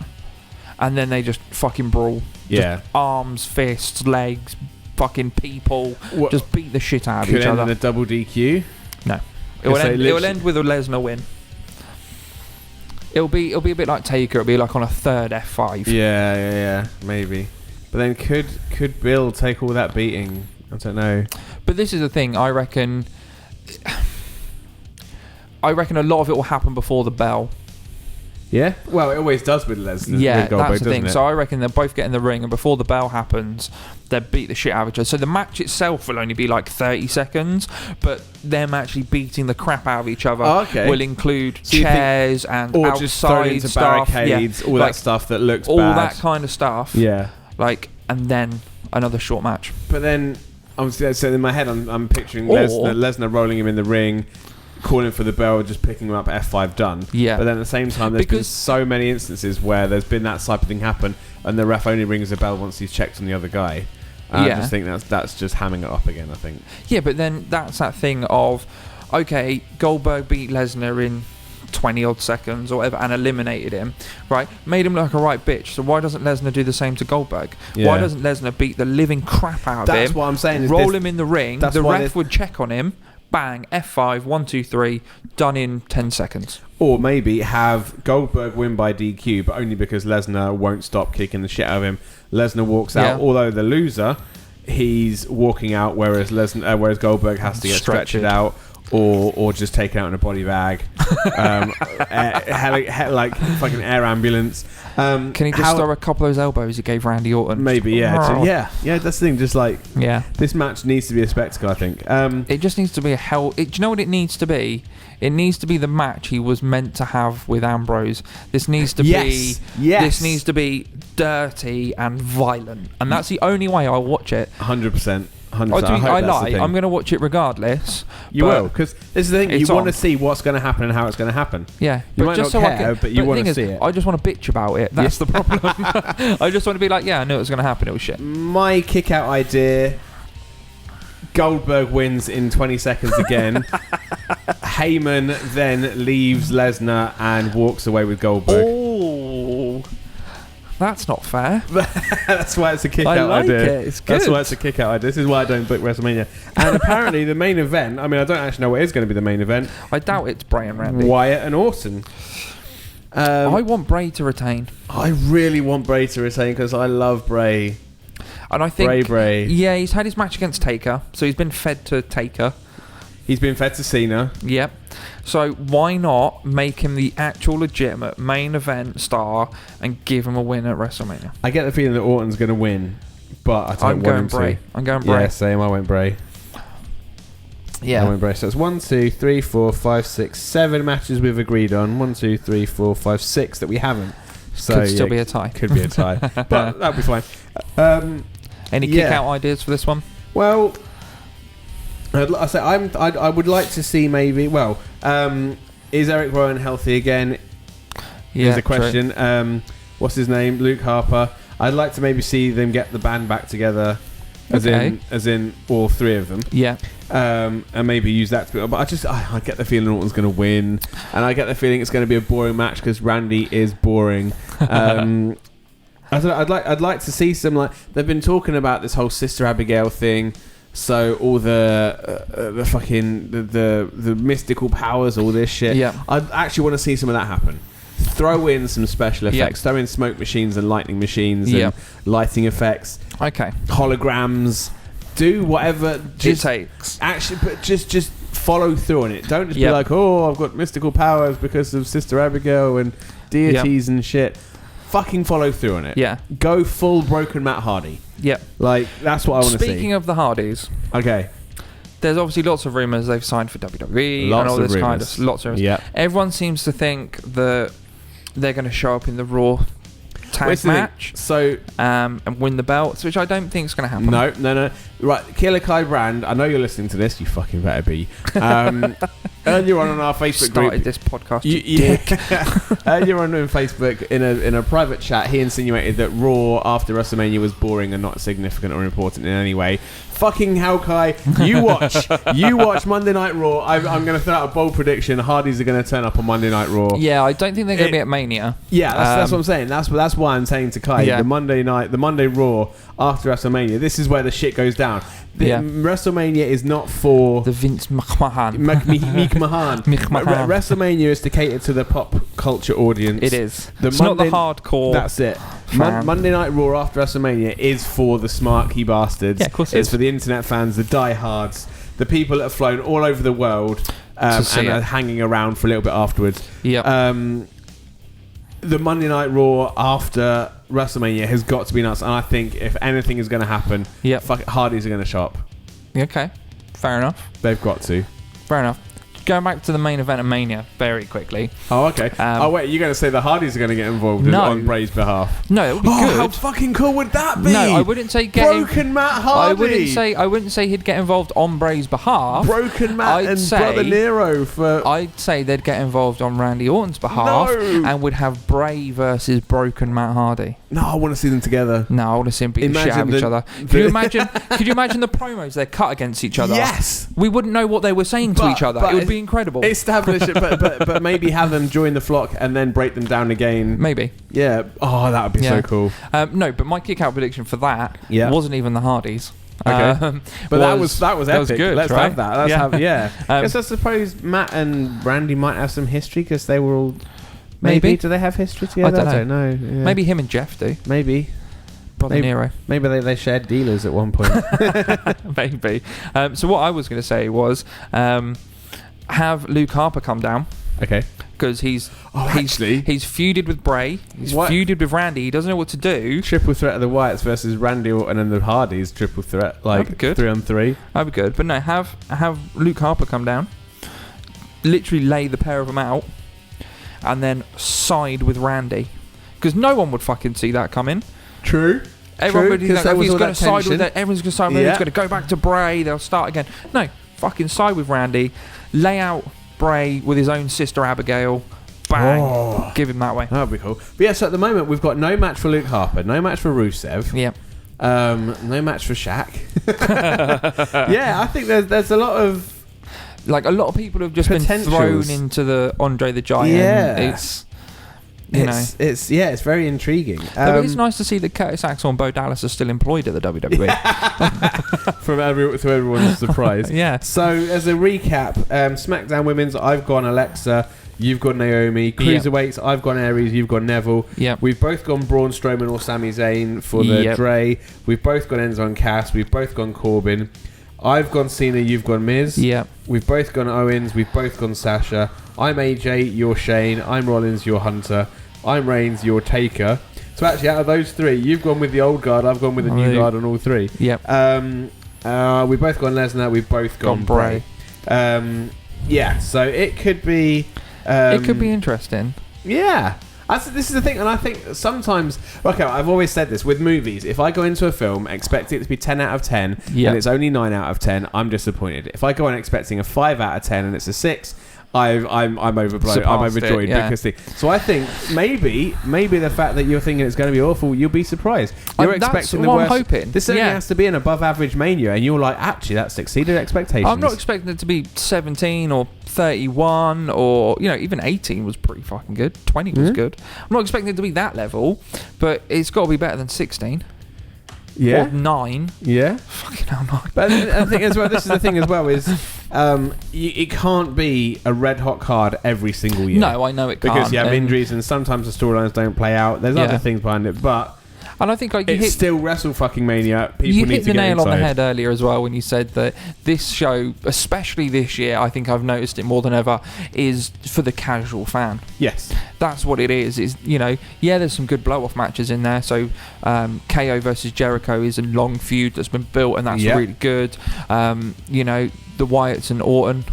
and then they just fucking brawl. Yeah. Just arms, fists, legs, fucking people. What, just beat the shit out of could each end other. in a double DQ? No. It will end with a Lesnar win. It'll be a bit like Taker. It'll be like on a third F5. Yeah, maybe. But then could Bill take all that beating? I don't know. But this is the thing. I reckon a lot of it will happen before the bell. Yeah? Well, it always does with Lesnar. Yeah, with Goldberg, that's the thing. it? So I reckon they'll both get in the ring, and before the bell happens, they'll beat the shit out of each other. So the match itself will only be like 30 seconds, but them actually beating the crap out of each other will include chairs and or outside just thrown into stuff, barricades, all like, that stuff that looks all bad. that kind of stuff. Yeah. Like, and then another short match. But then, so in my head, I'm picturing Lesnar rolling him in the ring, calling for the bell, just picking him up, F5 done. Yeah. But then at the same time, there's been so many instances where there's been that type of thing happen, and the ref only rings a bell once he's checked on the other guy. I just think that's just hamming it up again, I think. Yeah, but then that's that thing of, okay, Goldberg beat Lesnar in 20 odd seconds or whatever and eliminated him, right? Made him look like a right bitch. So why doesn't Lesnar do the same to Goldberg? Yeah. Why doesn't Lesnar beat the living crap out of him? That's what I'm saying. Roll him in the ring. The ref would check on him. Bang, F5, 1, 2, 3, done in 10 seconds. Or maybe have Goldberg win by DQ, but only because Lesnar won't stop kicking the shit out of him. Lesnar walks out, although the loser, he's walking out, whereas Goldberg has to get stretched out. Or just taken out in a body bag, like fucking air ambulance. Can he just throw a couple of those elbows he gave Randy Orton? Maybe, yeah. Yeah, that's the thing. Just like, this match needs to be a spectacle, I think. It just needs to be do you know what it needs to be? It needs to be the match he was meant to have with Ambrose. This needs to be This needs to be dirty and violent, and that's the only way I'll watch it. 100%. I lie. I'm going to watch it regardless. You will, because this is the thing. You want to see what's going to happen and how it's going to happen. Yeah, you might not care, but you want to see it. I just want to bitch about it. That's the problem. I just want to be like, I knew it was going to happen. It was shit. My kick-out idea: Goldberg wins in 20 seconds again. Heyman then leaves Lesnar and walks away with Goldberg. Oh. That's not fair. That's why it's a kick-out idea. It. It's good. That's why it's a kick-out idea. This is why I don't book WrestleMania. And apparently the main event, I don't actually know what is going to be the main event. I doubt it's Bray and Randy. Wyatt and Orton. I want Bray to retain. I really want Bray to retain because I love Bray. And I think... Bray. Yeah, he's had his match against Taker, so he's been fed to Taker. He's been fed to Cena. Yep. So why not make him the actual legitimate main event star and give him a win at WrestleMania? I get the feeling that Orton's going to win, but I don't want him Bray. to. I'm going Bray. Yeah, same. I went Bray. Yeah. I went Bray. So it's 1, 2, 3, 4, 5, 6, 7 matches we've agreed on. 1, 2, 3, 4, 5, 6 that we haven't. So could still be a tie. Could be a tie. But that'll be fine. Any kick-out ideas for this one? Well... I would like to see maybe. Well, is Eric Rowan healthy again? Is a question. What's his name? Luke Harper. I'd like to maybe see them get the band back together, as in all three of them. Yeah. And maybe use that to be. But I get the feeling Orton's going to win, and I get the feeling it's going to be a boring match because Randy is boring. I'd like to see some they've been talking about this whole Sister Abigail thing. So all the fucking the mystical powers, all this shit. Yeah. I actually want to see some of that happen. Throw in some special effects. Throw in smoke machines and lightning machines and lighting effects. Okay. Holograms. Do whatever it takes. Actually, but just follow through on it. Don't just be like, oh, I've got mystical powers because of Sister Abigail and deities and shit. Fucking follow through on it. Yeah. Go full broken Matt Hardy. Yep. That's what I want to see. Speaking of the Hardys. Okay. There's obviously lots of rumours they've signed for WWE and all this kind of... Lots of rumours. Yep. Everyone seems to think that they're going to show up in the Raw tag match. So and win the belts, which I don't think is going to happen. No. Right, Killer Kai Brand, I know you're listening to this, you fucking better be. Earlier on our Facebook Started group, this podcast, you dick. Earlier on Facebook, in a private chat, he insinuated that Raw after WrestleMania was boring and not significant or important in any way. Fucking hell, Kai, you watch Monday Night Raw. I'm going to throw out a bold prediction. Hardys are going to turn up on Monday Night Raw. Yeah, I don't think they're going to be at Mania. Yeah, that's what I'm saying. That's why I'm saying to Kai, the Monday Raw after WrestleMania, this is where the shit goes down. WrestleMania is not for the Vince McMahon. WrestleMania is to cater to the pop culture audience. It is. It's not the hardcore. That's it. Monday Night Raw after WrestleMania is for the smart key bastards. Yeah, of course it's for the internet fans, the diehards, the people that have flown all over the world and are hanging around for a little bit afterwards. Yeah. The Monday Night Raw after WrestleMania has got to be nuts, and I think if anything is going to happen, Hardys are going to show up. Okay, fair enough. They've got to. Fair enough. Going back to the main event of Mania very quickly. Oh, okay. Wait, you're going to say the Hardys are going to get involved on Bray's behalf? No, it would be good. How fucking cool would that be? No, I wouldn't say Broken Matt Hardy. I wouldn't say he'd get involved on Bray's behalf. Broken Matt Brother Nero for. I'd say they'd get involved on Randy Orton's behalf and would have Bray versus Broken Matt Hardy. No, I want to see them together. No, I want to see them beat the shit out of each other. Could you imagine the promos they cut against each other? Yes. We wouldn't know what they were saying to each other. It would be incredible. Establish it, but maybe have them join the flock and then break them down again. Maybe. Yeah. Oh, that would be so cool. No, but my kick-out prediction for that wasn't even the Hardys. Okay. But that was epic. That was good, Let's have that. Because I suppose Matt and Randy might have some history because they were all. Maybe. Do they have history together? I don't know. Yeah. Maybe him and Jeff do. Maybe. Brother Nero. Maybe they shared dealers at one point. Maybe. So what I was going to say was have Luke Harper come down. Okay. Because he's feuded with Bray. He's feuded with Randy. He doesn't know what to do. Triple threat of the Wyatts versus Randy Orton and the Hardys. Triple threat, like 3-on-3. That'd be good. But no, have Luke Harper come down. Literally lay the pair of them out. And then side with Randy. Because no one would fucking see that coming. True. Everyone would. He's going to side with it. Everyone's going to side with it. He's going to go back to Bray. They'll start again. No, fucking side with Randy. Lay out Bray with his own sister Abigail. Bang. Oh. Give him that way. That would be cool. But yeah, so at the moment we've got no match for Luke Harper, no match for Rusev. Yep. No match for Shaq. Yeah, I think there's a lot of. Like a lot of people have just been thrown into the Andre the Giant. Yeah. It's very intriguing. But it's nice to see that Curtis Axel and Bo Dallas are still employed at the WWE. From everyone's surprise. Yeah. So as a recap, SmackDown Women's, I've gone Alexa, you've gone Naomi. Cruiserweights, I've gone Aries, you've gone Neville. Yep. We've both gone Braun Strowman or Sami Zayn for the Dre. We've both gone Enzo and Cass. We've both gone Corbin. I've gone Cena, you've gone Miz. Yeah. We've both gone Owens, we've both gone Sasha. I'm AJ, you're Shane. I'm Rollins, you're Hunter. I'm Reigns, you're Taker. So actually, out of those three, you've gone with the old guard, I've gone with the new guard on all three. Yep. We've both gone Lesnar, we've both gone Bray. Yeah, so it could be... it could be interesting. Yeah. This is the thing, and I think sometimes... Okay, I've always said this. With movies, if I go into a film, expect it to be 10 out of 10, and it's only 9 out of 10, I'm disappointed. If I go in expecting a 5 out of 10 and it's a 6... I'm overblown. I'm overjoyed because so I think maybe the fact that you're thinking it's going to be awful, you'll be surprised. You're expecting the worst. I'm hoping. This only has to be an above average Mania, and you're like, actually, that's exceeded expectations. I'm not expecting it to be 17 or 31 or even 18 was pretty fucking good. 20 was good. I'm not expecting it to be that level, but it's got to be better than 16. Yeah. Or 9. Yeah. Fucking hell, 9. But I think as well, this is the thing as well, is it can't be a red hot card every single year. No, I know it can't. Because you have injuries and sometimes the storylines don't play out. There's other things behind it, but... And I think it's still Wrestle fucking Mania. People you need hit to the get nail inside. on the head earlier as well when you said that this show, especially this year, I think I've noticed it more than ever, is for the casual fan. Yes. That's what it is. There's some good blow-off matches in there. So KO versus Jericho is a long feud that's been built, and that's really good. The Wyatts and Orton.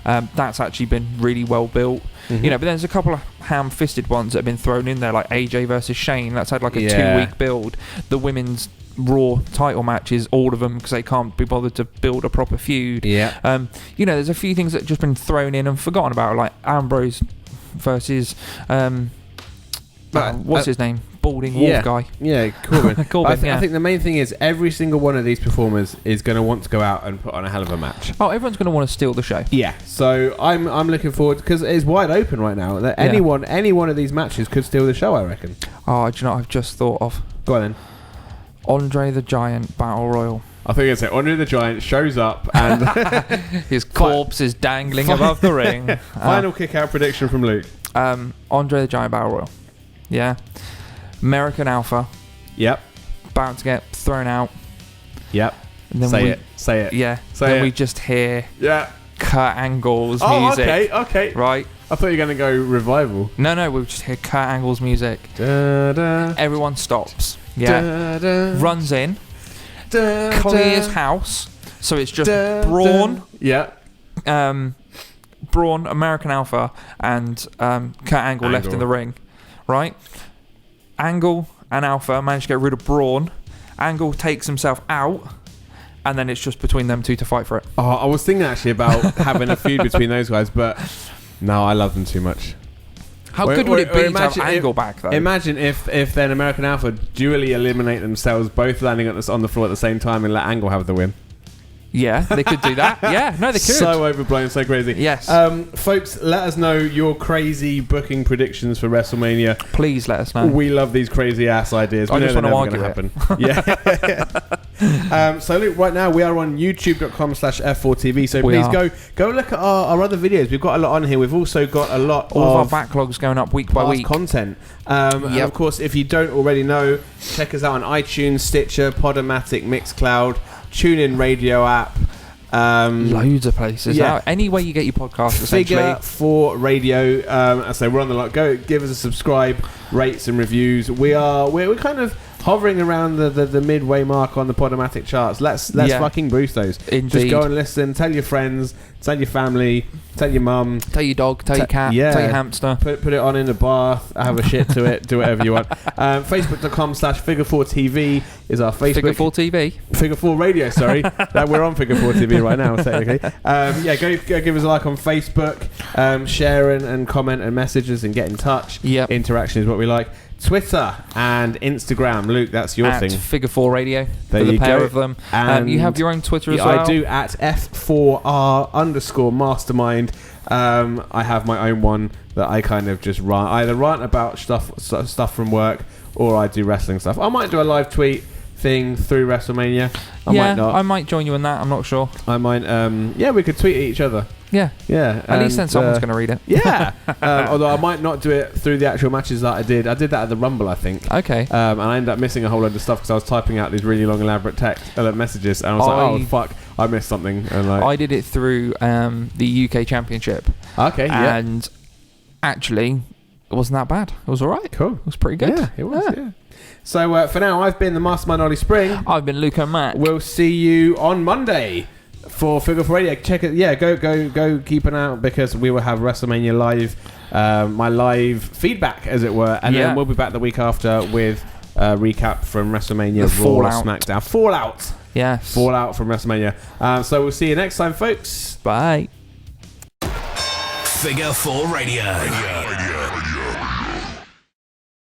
That's actually been really well built. But there's a couple of ham-fisted ones that have been thrown in there, like AJ versus Shane. That's had like a 2-week build. The women's Raw title matches, all of them, because they can't be bothered to build a proper feud. There's a few things that have just been thrown in and forgotten about, like Ambrose versus what's his name, balding wolf guy. Corbin. Corbin. I think the main thing is every single one of these performers is going to want to go out and put on a hell of a match. Everyone's going to want to steal the show. So I'm looking forward, because it's wide open right now, that any one of these matches could steal the show, I reckon. Do you know what I've just thought of? Go on then. Andre the Giant Battle Royal. I think it's it. Andre the Giant shows up and his corpse is dangling above the ring. Final kick-out prediction from Luke. Andre the Giant Battle Royal. Yeah. American Alpha. Yep. About to get thrown out. Yep. And then Say it. Yeah. Say it. We just hear Kurt Angle's music. Okay. Right. I thought you were going to go Revival. No, we just hear Kurt Angle's music. Da, da, everyone stops. Yeah. Da, da, runs in. Da, clears da, house. So it's just Braun. Braun, American Alpha, and Kurt Angle left in the ring. Right? Angle and Alpha manage to get rid of Braun. Angle takes himself out, and then it's just between them two to fight for it. I was thinking actually about having a feud between those guys, but no, I love them too much. How good would it be to have Angle back, though? Imagine if then American Alpha dually eliminate themselves, both landing on the floor at the same time, and let Angle have the win. Yeah, they could do that. Yeah, no, they could. So overblown, so crazy. Yes. Folks, let us know your crazy booking predictions for WrestleMania. Please let us know. We love these crazy ass ideas. I just want to argue happen. So Luke, right now we are on youtube.com/F4TV. So please go look at our other videos. We've got a lot on here. We've also got a lot of our backlogs going up week by week. Content. And of course, if you don't already know, check us out on iTunes, Stitcher, Podomatic, Mixcloud, TuneIn Radio app, loads of places. Any way you get your podcast, essentially. Figure4Radio. So we're on the lot. Go give us a subscribe, rates and reviews. We're kind of hovering around the midway mark on the Podomatic charts. Let's fucking boost those. Indeed. Just go and listen. Tell your friends. Tell your family. Tell your mum. Tell your dog. Tell your cat. Tell your hamster. Put it on in the bath. Have a shit to it. Do whatever you want. Facebook.com/Figure4TV is our Facebook. Figure4TV. Figure4Radio. Sorry, we're on Figure4TV right now. Technically. Go give us a like on Facebook. Share and comment and messages and get in touch. Yep. Interaction is what we like. Twitter and Instagram. Luke, that's your thing. Figure4Radio. There for the you pair go. of them. And you have your own Twitter as well? I do, at F4R_Mastermind. I have my own one that I kind of just rant about stuff from work, or I do wrestling stuff. I might do a live tweet thing through WrestleMania. I might not. I might join you in that. I'm not sure. I might. We could tweet at each other. Yeah. At least then someone's going to read it. Yeah. Although I might not do it through the actual matches that I did. I did that at the Rumble, I think. Okay. And I ended up missing a whole load of stuff because I was typing out these really long, elaborate messages, and I was like, "Oh fuck, I missed something." And I did it through the UK Championship. Okay. And actually, it wasn't that bad. It was all right. Cool. It was pretty good. Yeah, it was. Yeah. So for now, I've been the Mastermind Olie Spring. I've been Luke O'Mac. We'll see you on Monday for Figure4Radio. Check it. Yeah, go keep an eye out, because we will have WrestleMania live, my live feedback, as it were, and then we'll be back the week after with a recap from WrestleMania, Raw, SmackDown, Fallout. Yes. Fallout from WrestleMania. So we'll see you next time, folks. Bye. Figure4Radio.